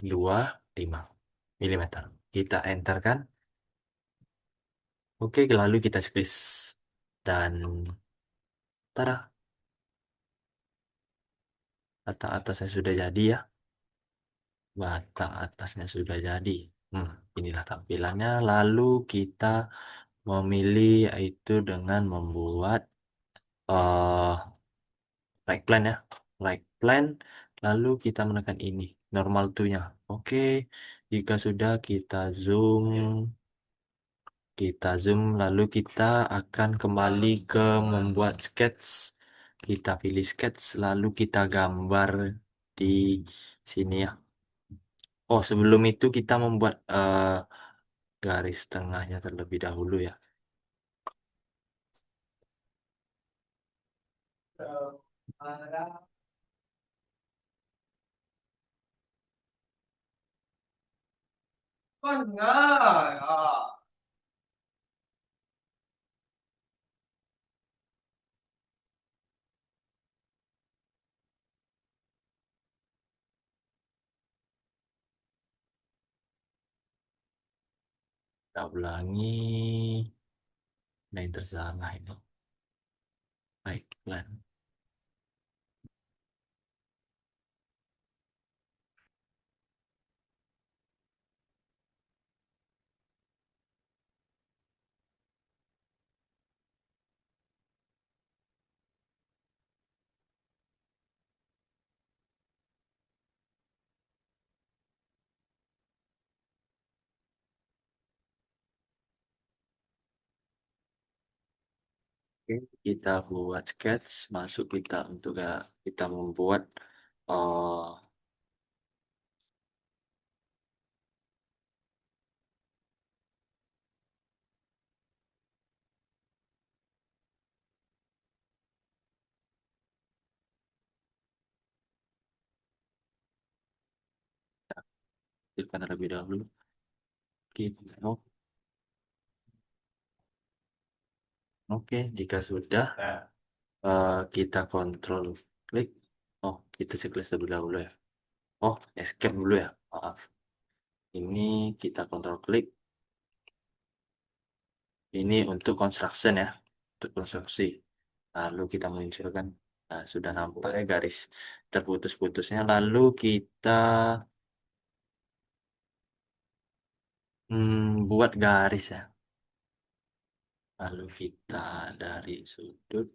25 milimeter. Kita enter kan. Oke, lalu kita squeeze. Dan tara, bata atasnya sudah jadi ya. Bata atasnya sudah jadi. Inilah tampilannya. Lalu kita memilih yaitu dengan membuat uh, right plan ya. Right plan. Lalu kita menekan ini. Normal to-nya. Oke, jika sudah kita zoom lalu kita akan kembali ke membuat sketch. Kita pilih sketch lalu kita gambar di sini ya. Oh, sebelum itu kita membuat garis tengahnya terlebih dahulu ya. Kita ulangi. Nah, yang tersalah ini. Baiklah. Oke, kita buat sketch, masuk kita untuk kita membuat uh, kita terlebih dahulu. Kita, oke, jika sudah kita kontrol klik. Oh, kita checklist terlebih dahulu ya. Oh, escape dulu ya. Maaf. Ini kita kontrol klik. Ini untuk construction ya, untuk konstruksi. Lalu kita munculkan, nah, sudah nampak ya garis terputus-putusnya. Lalu kita buat garis ya. Lalu kita dari sudut,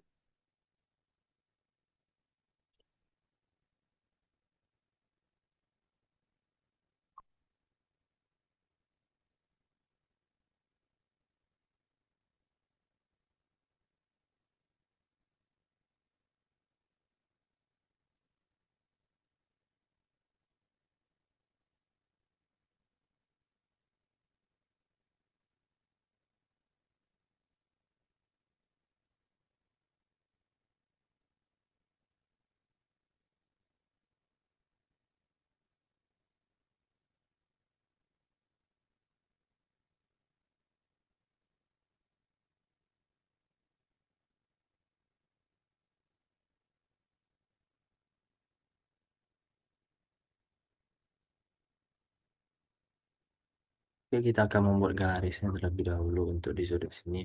oke, kita akan membuat garisnya terlebih dahulu untuk di sudut sini.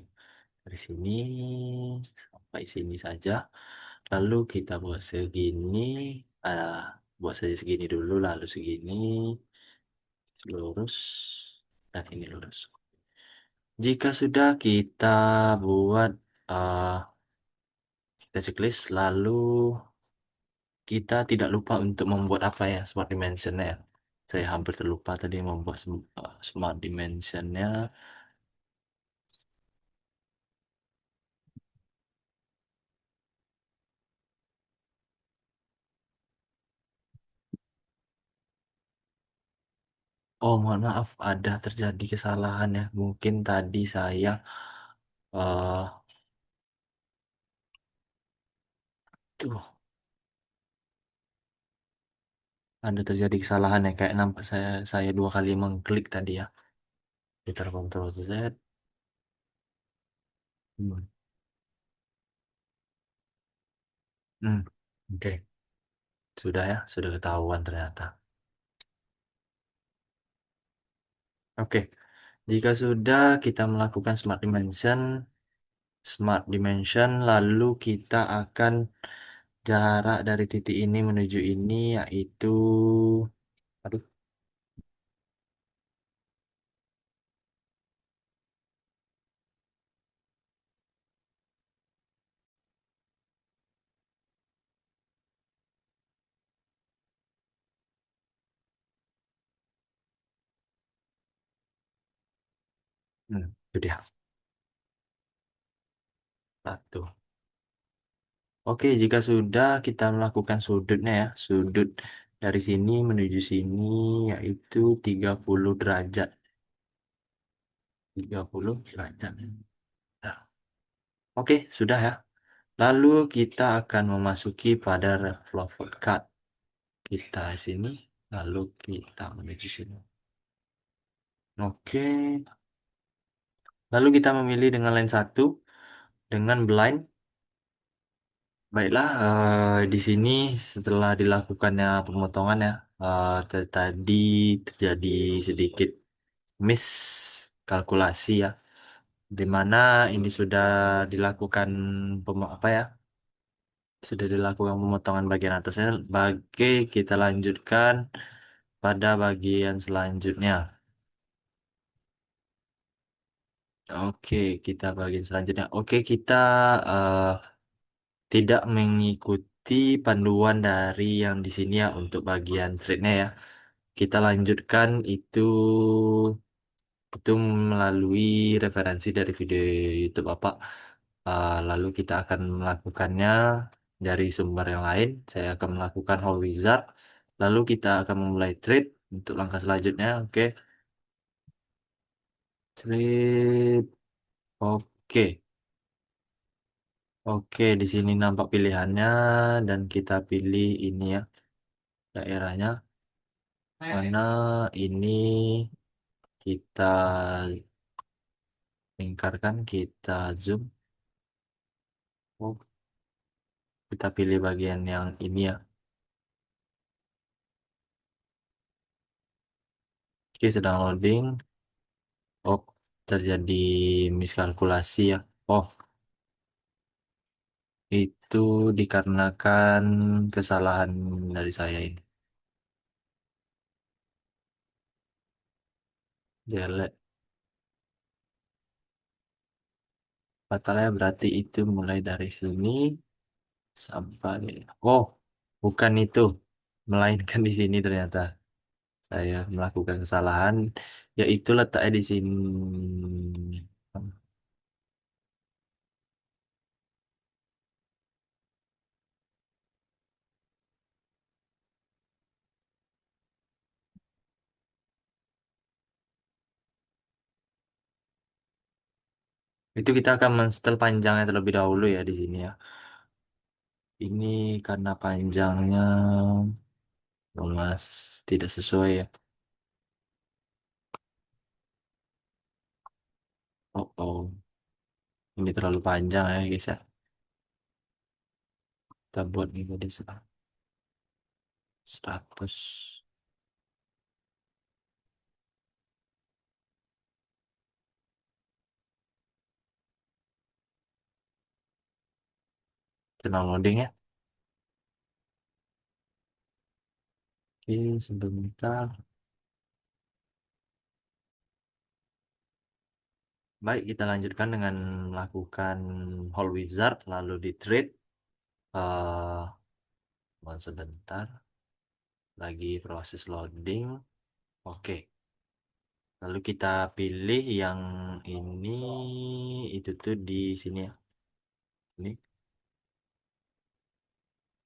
Dari sini sampai sini saja. Lalu kita buat segini, ah, buat saja segini dulu, lalu segini, lurus, dan ini lurus. Jika sudah kita buat, uh, kita checklist, lalu kita tidak lupa untuk membuat apa ya, smart dimensionnya ya. Saya hampir terlupa tadi membuat smart dimensionnya. Oh, mohon maaf, ada terjadi kesalahan ya. Mungkin tadi saya uh, tuh ada terjadi kesalahan ya. Kayak nampak saya dua kali mengklik tadi ya. Putar Ctrl Z. Hmm. Hmm. Oke, sudah ya, sudah ketahuan ternyata. Oke, jika sudah kita melakukan smart dimension, lalu kita akan jarak dari titik ini menuju ini yaitu, aduh, itu dia, satu. Oke, jika sudah kita melakukan sudutnya ya, sudut dari sini menuju sini yaitu 30 derajat. 30 derajat. Nah, oke, sudah ya. Lalu kita akan memasuki pada flow cut. Kita sini, lalu kita menuju sini. Oke, lalu kita memilih dengan lens 1 dengan blind. Baiklah, di sini setelah dilakukannya pemotongan ya, tadi terjadi sedikit miskalkulasi ya, di mana ini sudah dilakukan apa ya, sudah dilakukan pemotongan bagian atasnya. Kita lanjutkan pada bagian selanjutnya. Oke, kita bagian selanjutnya. Oke, kita eh, tidak mengikuti panduan dari yang di sini ya untuk bagian threadnya ya. Kita lanjutkan itu melalui referensi dari video YouTube Bapak. Lalu kita akan melakukannya dari sumber yang lain. Saya akan melakukan whole wizard. Lalu kita akan memulai trade untuk langkah selanjutnya. Oke, trade. Oke, oke. Di sini nampak pilihannya dan kita pilih ini ya daerahnya. Mana ini kita lingkarkan, kita zoom. Oh, kita pilih bagian yang ini ya. Oke, sedang loading. Oh, terjadi miskalkulasi ya. Oh, itu dikarenakan kesalahan dari saya ini. Delete. Fatalnya berarti itu mulai dari sini sampai. Oh, bukan itu. Melainkan di sini ternyata. Saya melakukan kesalahan. Yaitu letaknya di sini. Itu kita akan menstel panjangnya terlebih dahulu ya di sini ya. Ini karena panjangnya mas tidak sesuai ya. Oh, oh. Ini terlalu panjang ya guys ya. Kita buat nih tadi 100. Tenang loading ya. Oke, sebentar. Baik, kita lanjutkan dengan melakukan whole wizard lalu di trade. Mohon sebentar. Lagi proses loading. Oke. Lalu kita pilih yang ini itu tuh di sini ya. Ini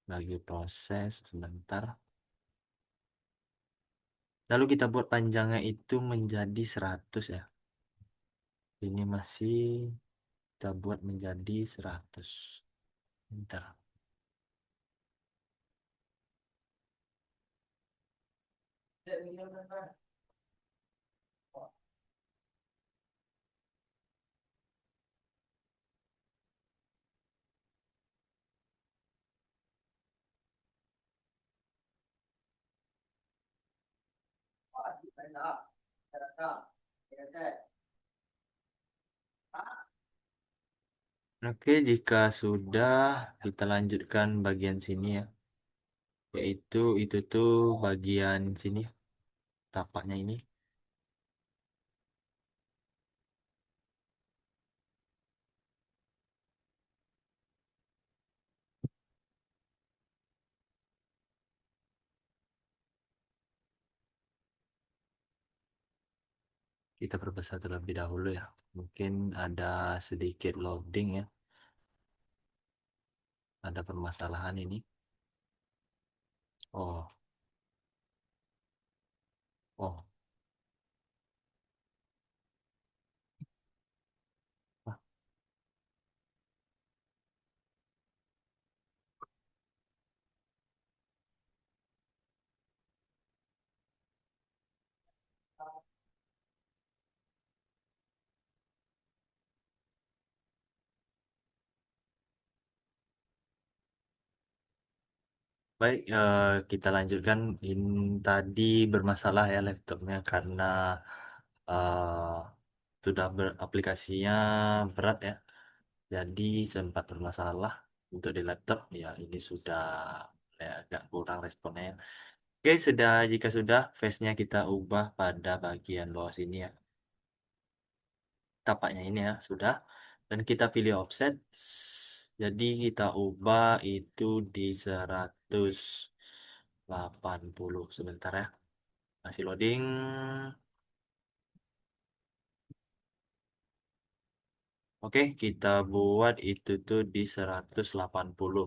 lagi proses sebentar. Lalu kita buat panjangnya itu menjadi 100 ya. Ini masih kita buat menjadi 100. Bentar. Oke, jika sudah kita lanjutkan bagian sini ya. Yaitu itu tuh bagian sini tapaknya ini. Kita perbesar terlebih dahulu ya. Mungkin ada sedikit loading ya. Ada permasalahan ini. Oh, oh. Wah, baik, kita lanjutkan. Ini tadi bermasalah ya laptopnya karena eh, sudah beraplikasinya berat ya. Jadi sempat bermasalah untuk di laptop. Ya, ini sudah ya, agak kurang responnya ya. Oke, sudah jika sudah face-nya kita ubah pada bagian bawah sini ya. Tapaknya ini ya, sudah. Dan kita pilih offset. Jadi kita ubah itu di 180 sebentar ya. Masih loading. Oke, kita buat itu tuh di 180.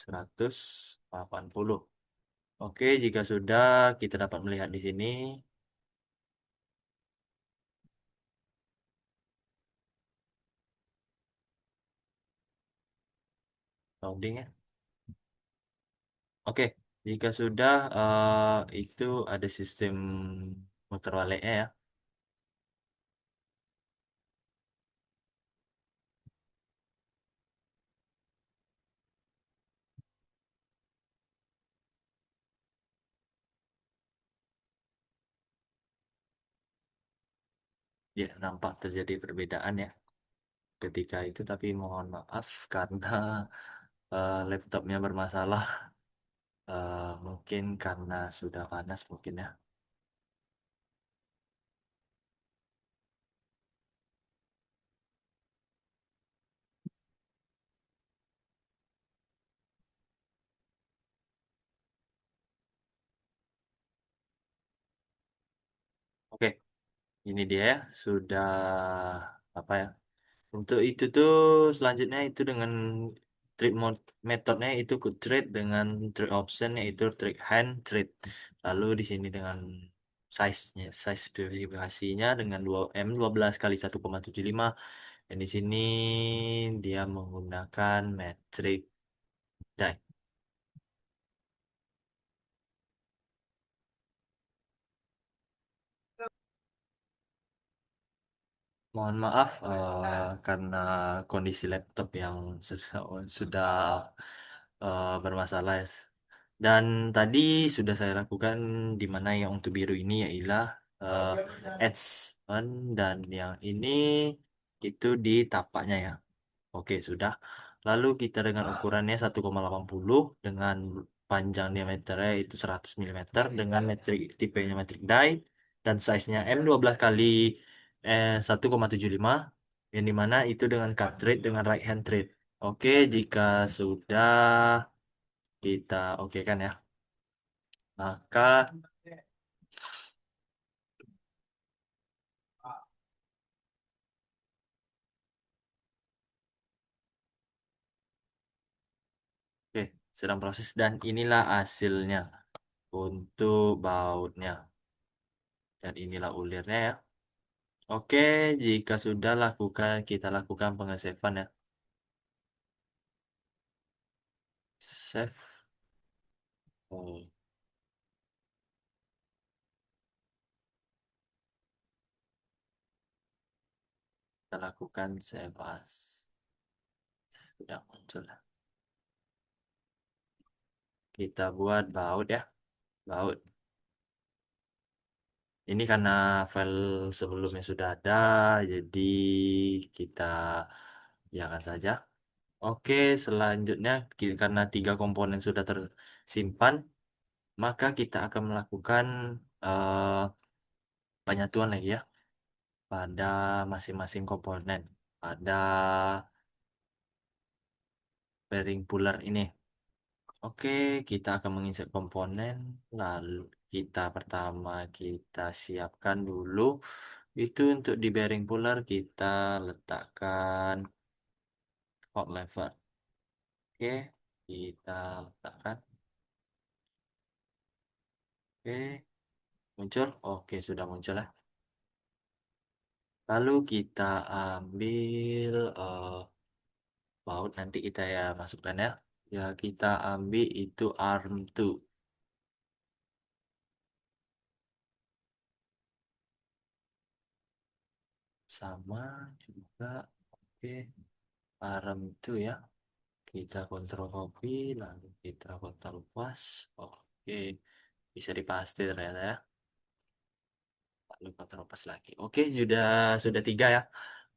180. Oke, jika sudah kita dapat melihat di sini loading ya. Oke, jika sudah itu ada sistem muter baliknya ya. Ya, nampak terjadi perbedaan ya ketika itu, tapi mohon maaf karena laptopnya bermasalah. Mungkin karena sudah panas mungkin ya. Oke, ini dia ya, sudah apa ya? Untuk itu tuh selanjutnya itu dengan metodenya itu good trade dengan trade option yaitu trade hand trade. Lalu di sini dengan size-nya, size spesifikasinya dengan 2M 12 kali 1,75. Dan di sini dia menggunakan metric die. Mohon maaf karena kondisi laptop yang sudah bermasalah. Dan tadi sudah saya lakukan di mana yang untuk biru ini ialah uh, edge one dan yang ini itu di tapaknya ya. Oke, sudah. Lalu kita dengan ukurannya 1,80 dengan panjang diameternya itu 100 mm dengan tipenya metrik die dan size-nya M12 kali 1,75 yang dimana itu dengan cut trade dengan right hand trade. Oke, jika sudah kita oke kan ya, maka oke sedang proses dan inilah hasilnya untuk bautnya dan inilah ulirnya ya. Oke, jika sudah kita lakukan pengesavean ya. Save. Oh, kita lakukan save as. Sudah muncul. Kita buat baut ya. Baut. Ini karena file sebelumnya sudah ada, jadi kita biarkan saja. Oke, selanjutnya karena tiga komponen sudah tersimpan, maka kita akan melakukan eh, penyatuan lagi ya pada masing-masing komponen. Pada bearing puller ini. Oke, kita akan menginsert komponen. Lalu kita siapkan dulu. Itu untuk di bearing puller kita letakkan hot lever. Oke, kita letakkan. Oke, muncul. Oke, sudah muncul ya. Lalu kita ambil baut nanti kita ya masukkan ya. Ya, kita ambil itu arm 2 sama juga. Oke, arm 2 ya. Kita kontrol copy, lalu kita kontrol pas. Oke, bisa dipastiin ternyata ya. Lalu kontrol pas lagi. Oke, sudah tiga ya.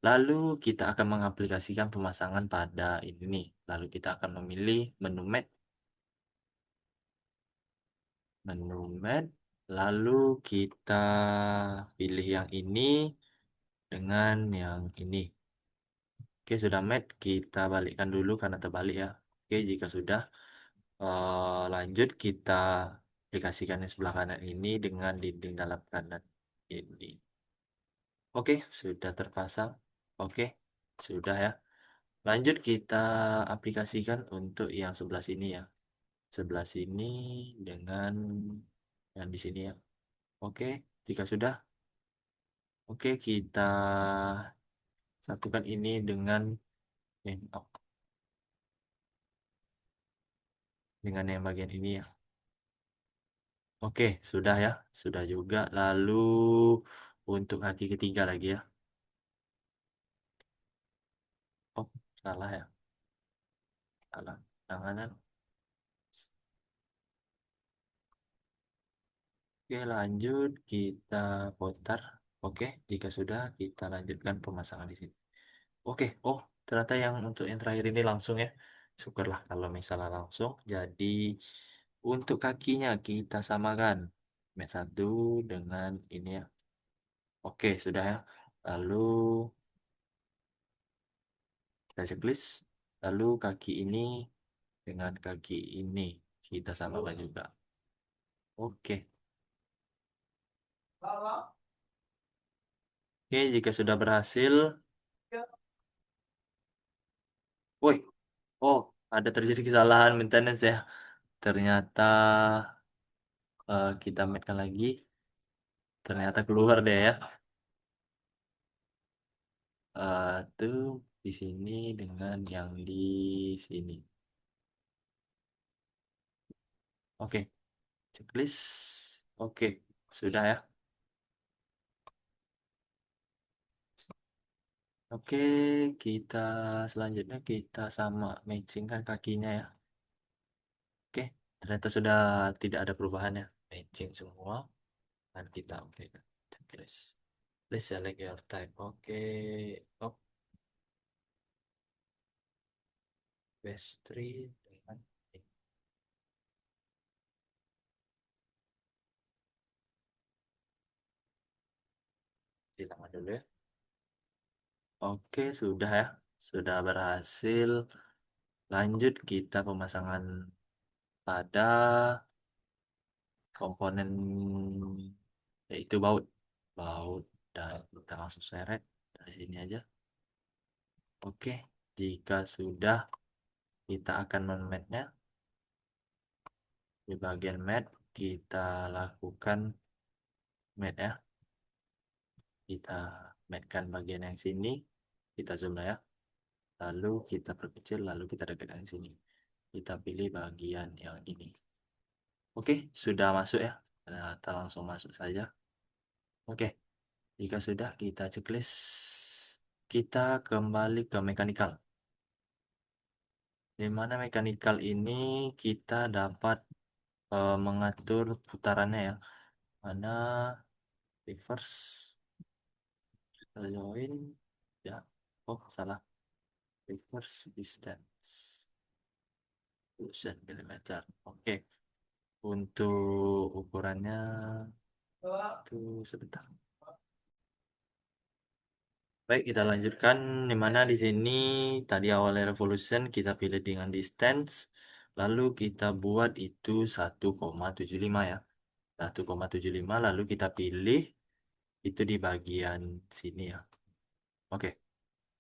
Lalu kita akan mengaplikasikan pemasangan pada ini nih. Lalu kita akan memilih menu mat. Lalu kita pilih yang ini dengan yang ini. Oke, sudah match. Kita balikkan dulu karena terbalik ya. Oke, jika sudah lanjut kita aplikasikan yang sebelah kanan ini dengan dinding dalam kanan ini. Oke, sudah terpasang. Oke, sudah ya. Lanjut kita aplikasikan untuk yang sebelah sini ya. Sebelah sini dengan yang di sini ya. Oke, jika sudah, oke kita satukan ini oh, dengan yang bagian ini ya. Oke, sudah ya, sudah juga. Lalu untuk kaki ketiga lagi ya. Oh, salah ya, salah. Tanganan. Oke, lanjut kita putar. Oke, jika sudah kita lanjutkan pemasangan di sini. Oke, oh ternyata yang untuk yang terakhir ini langsung ya. Syukurlah kalau misalnya langsung. Jadi untuk kakinya kita samakan. Match satu dengan ini ya. Oke, sudah ya. Lalu kita checklist. Lalu kaki ini dengan kaki ini kita samakan juga. Oke. Oke, jika sudah berhasil, woi, oh ada terjadi kesalahan maintenance ya. Ternyata kita mainkan lagi. Ternyata keluar deh ya. Tuh di sini dengan yang di sini. Oke, checklist. Oke, sudah ya. Oke, kita selanjutnya kita sama matchingkan kakinya ya. Oke, ternyata sudah tidak ada perubahan ya. Matching semua. Dan kita oke kan. Checklist. Please select your type. Oke. Oh, best tree dengan ini. Silakan dulu ya. Oke, sudah ya. Sudah berhasil. Lanjut kita pemasangan pada komponen yaitu baut. Baut dan kita langsung seret dari sini aja. Oke, jika sudah kita akan men-matnya. Di bagian mat kita lakukan mat ya. Kita matkan bagian yang sini. Kita zoom lah ya. Lalu kita perkecil, lalu kita dekatkan sini. Kita pilih bagian yang ini. Oke, sudah masuk ya. Nah, kita langsung masuk saja. Oke, jika sudah kita checklist. Kita kembali ke mechanical. Di mana mechanical ini kita dapat mengatur putarannya ya. Mana reverse, kita join, ya. Oh, salah. Reverse distance. 1000 mm. Oke. Untuk ukurannya itu sebentar. Baik, kita lanjutkan di mana di sini tadi awalnya revolution kita pilih dengan distance, lalu kita buat itu 1,75 ya. 1,75 lalu kita pilih itu di bagian sini ya. Oke,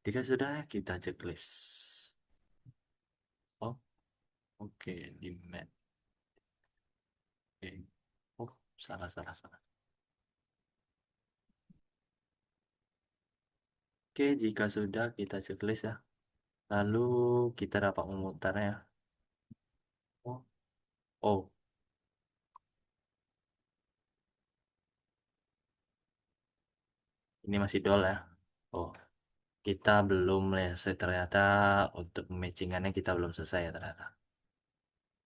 jika sudah kita checklist. Oh, oke, di map. Oke. Oh, salah salah salah. Oke, jika sudah kita checklist ya. Lalu kita dapat memutarnya. Oh, oh, ini masih dol ya. Oh, kita belum selesai ternyata untuk matchingannya kita belum selesai ya ternyata.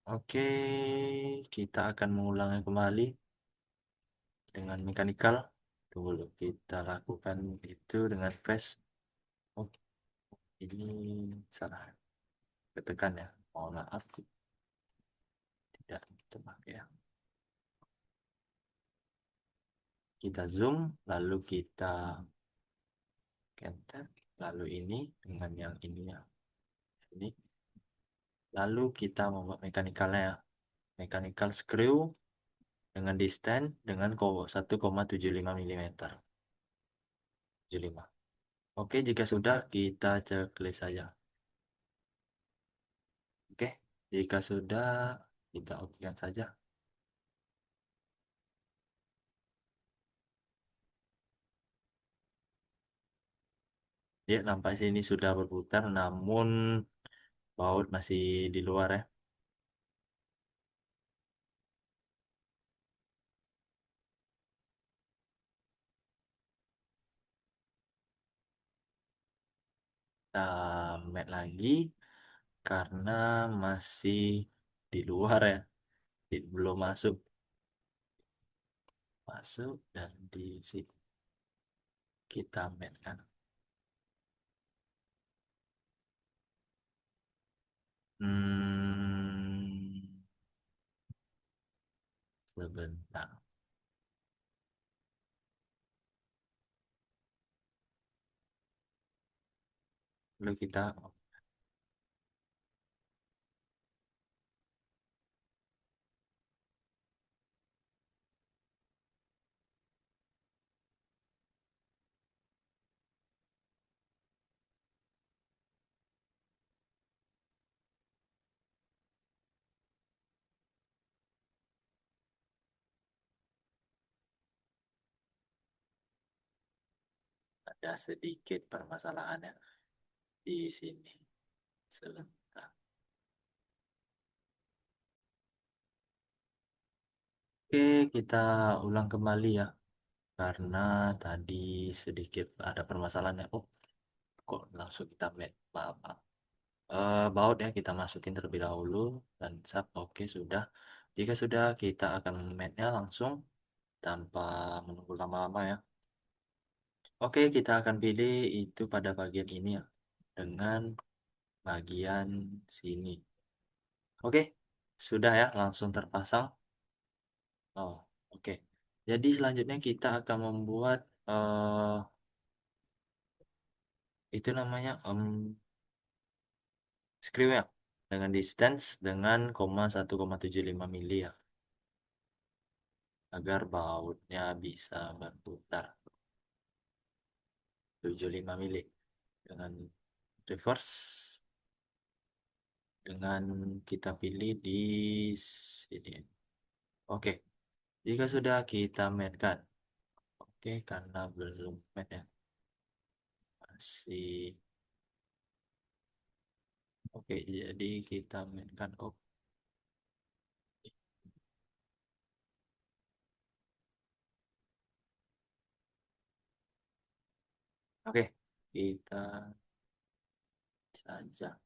Oke, kita akan mengulangnya kembali dengan mechanical. Dulu kita lakukan itu dengan fast. Oh, ini salah ketekan ya. Mohon maaf, tidak terpakai ya. Kita zoom, lalu kita cancel, lalu ini dengan yang ini ya. Ini. Lalu kita membuat mechanical-nya ya. Mechanical screw dengan distance dengan 1,75 mm. 75. Oke, jika sudah kita checklist saja. Oke, jika sudah kita okekan saja. Ya, nampak sini sudah berputar, namun baut masih di luar ya. Kita match lagi karena masih di luar ya, belum masuk, masuk dan di sini kita match kan. Hmm, sebentar. Lalu kita ada sedikit permasalahan ya di sini. Sebentar. Oke, kita ulang kembali ya. Karena tadi sedikit ada permasalahan ya. Oh, kok langsung kita match? Maaf, maaf. Baut ya kita masukin terlebih dahulu dan sub. Oke, sudah. Jika sudah, kita akan match-nya langsung tanpa menunggu lama-lama ya. Oke, kita akan pilih itu pada bagian ini ya. Dengan bagian sini. Oke, sudah ya, langsung terpasang. Oh, oke. Jadi selanjutnya kita akan membuat itu namanya screw ya dengan distance dengan 1,75 mili ya agar bautnya bisa berputar 75 mili dengan reverse dengan kita pilih di sini. Oke, jika sudah kita mainkan. Oke, karena belum main ya. Masih. Oke, jadi kita mainkan. Oke, kita saja.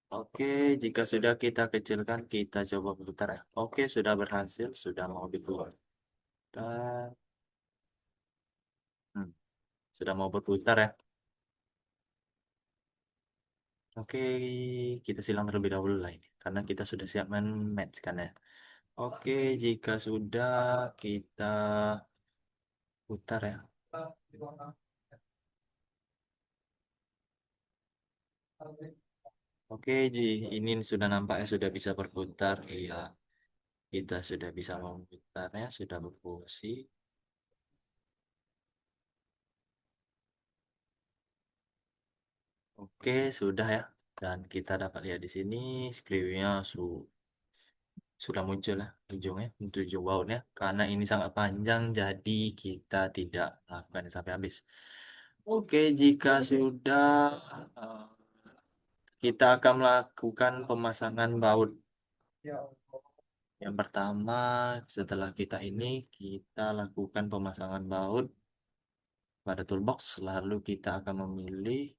Oke, jika sudah kita kecilkan, kita coba putar ya. Oke, sudah berhasil, sudah mau diputar. Hmm, sudah mau berputar ya. Oke, kita silang terlebih dahulu lah ini, karena kita sudah siap main match kan ya. Oke, jika sudah kita putar ya. Oke, ini sudah nampaknya sudah bisa berputar. Iya, kita sudah bisa memutarnya, sudah berfungsi. Oke, sudah ya. Dan kita dapat lihat di sini screen-nya sudah muncul ya ujungnya, ujung bautnya. Karena ini sangat panjang, jadi kita tidak melakukan sampai habis. Oke, jika sudah eh, kita akan melakukan pemasangan baut. Yang pertama, setelah kita ini, kita lakukan pemasangan baut pada toolbox. Lalu kita akan memilih,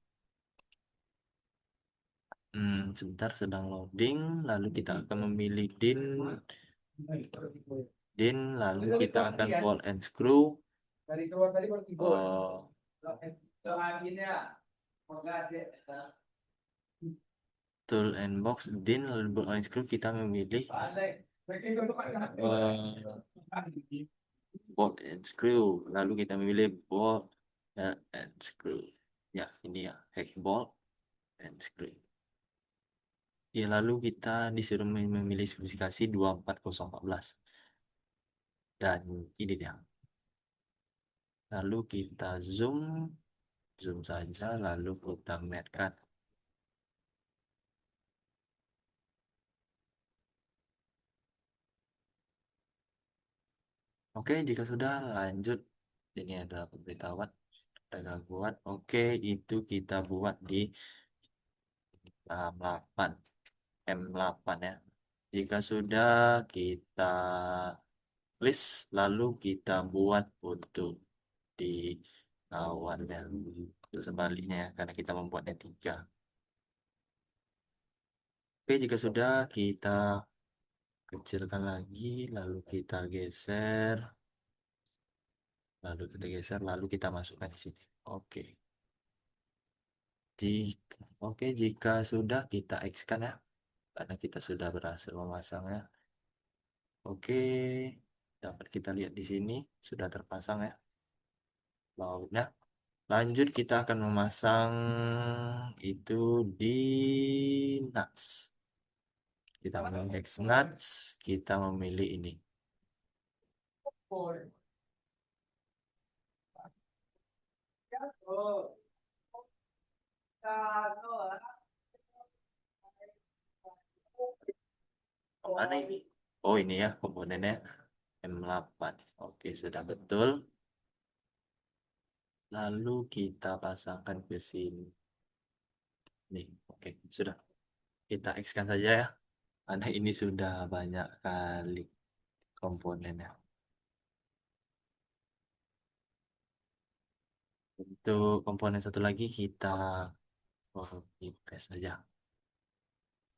sebentar sedang loading. Lalu kita akan memilih din, lalu kita akan ball and screw. Oh, tool and box din, lalu ball and screw kita memilih bolt and screw. Lalu kita memilih bolt and screw. Ya, ini ya, hex bolt and screw. Ya, lalu kita disuruh memilih spesifikasi 24014. Dan ini dia. Lalu kita zoom. Zoom saja, lalu kita matchkan. Oke, jika sudah lanjut, ini adalah pemberitahuan, ada gangguan. Oke, itu kita buat di 8, M8 ya. Jika sudah, kita list, lalu kita buat untuk di kawannya. Itu sebaliknya ya, karena kita membuatnya 3. Oke, jika sudah, kita kecilkan lagi, lalu kita geser, lalu kita masukkan di sini. Oke. Jika sudah kita X kan ya, karena kita sudah berhasil memasangnya. Oke, dapat kita lihat di sini sudah terpasang ya bautnya. Lanjut kita akan memasang itu di nuts. Kita memilih X nuts, kita memilih ini. Oh, mana ini? Oh ini ya komponennya M8. Oke, sudah betul. Lalu kita pasangkan ke sini. Nih, oke, sudah. Kita X-kan saja ya. Karena ini sudah banyak kali komponennya. Untuk komponen satu lagi kita copy paste saja.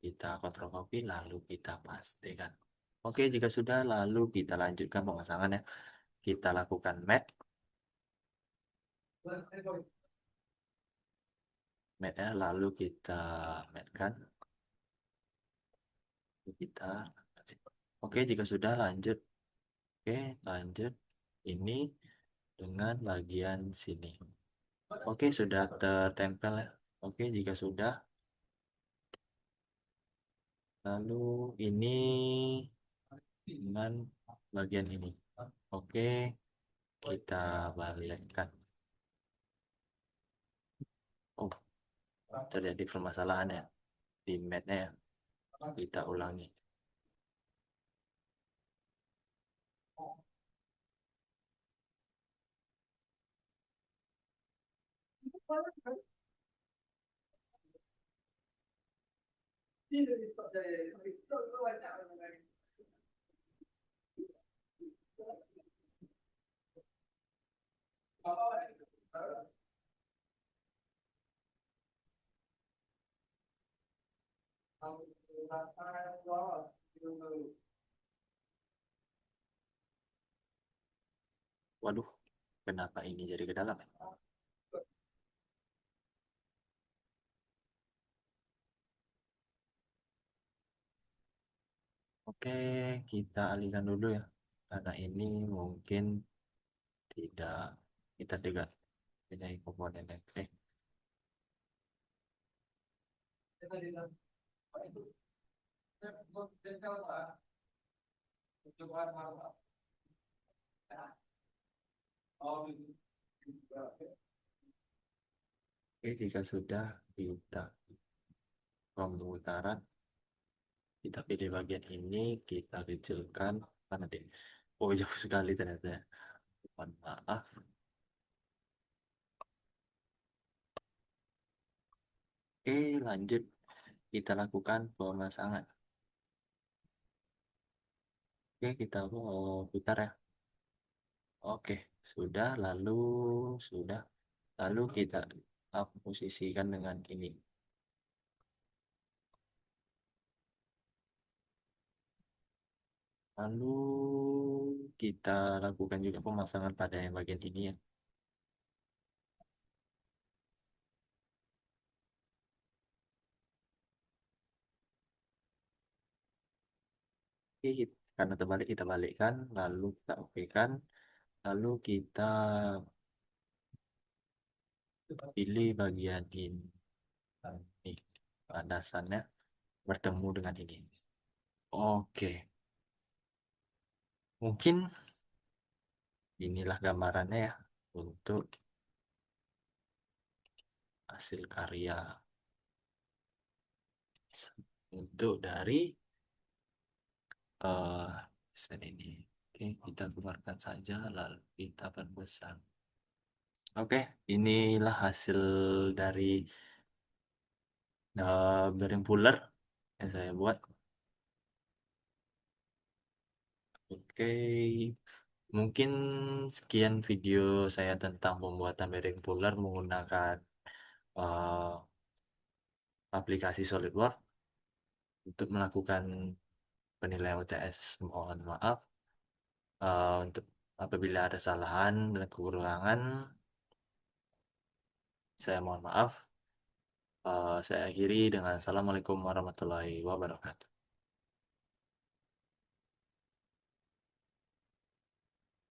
Kita kontrol copy lalu kita pastekan. Oke, jika sudah lalu kita lanjutkan pemasangan ya. Kita lakukan match ya, lalu kita match kan. Kita Oke, jika sudah lanjut. Oke, lanjut ini dengan bagian sini. Oke, sudah tertempel ya. Oke, jika sudah, lalu ini dengan bagian ini. Oke, kita balikkan. Oh, terjadi permasalahan ya di matnya ya. Kita ulangi. Waduh, kenapa ini jadi ke dalam ya? Oke, kita alihkan dulu ya. Karena ini mungkin tidak kita tidak punya komponennya. Oke. Oke, jika sudah kita pemutaran, kita pilih bagian ini, kita kecilkan. Mana deh? Oh, jauh sekali ternyata. Mohon maaf. Oke, lanjut. Kita lakukan pemasangan. Oke, kita putar ya. Oke, sudah. Sudah. Lalu kita posisikan dengan ini. Lalu kita lakukan juga pemasangan pada yang bagian ini ya. Oke, karena terbalik kita balikkan, lalu kita okekan, lalu kita pilih bagian ini. Nih, landasannya bertemu dengan ini. Oke, mungkin inilah gambarannya ya untuk hasil karya untuk dari eh desain ini. Oke, kita keluarkan saja lalu kita perbesar. Oke, inilah hasil dari bearing puller yang saya buat. Oke, mungkin sekian video saya tentang pembuatan bearing puller menggunakan eh, aplikasi SolidWorks untuk melakukan penilaian UTS. Mohon maaf untuk apabila ada kesalahan dan kekurangan, saya mohon maaf. Saya akhiri dengan Assalamualaikum warahmatullahi wabarakatuh.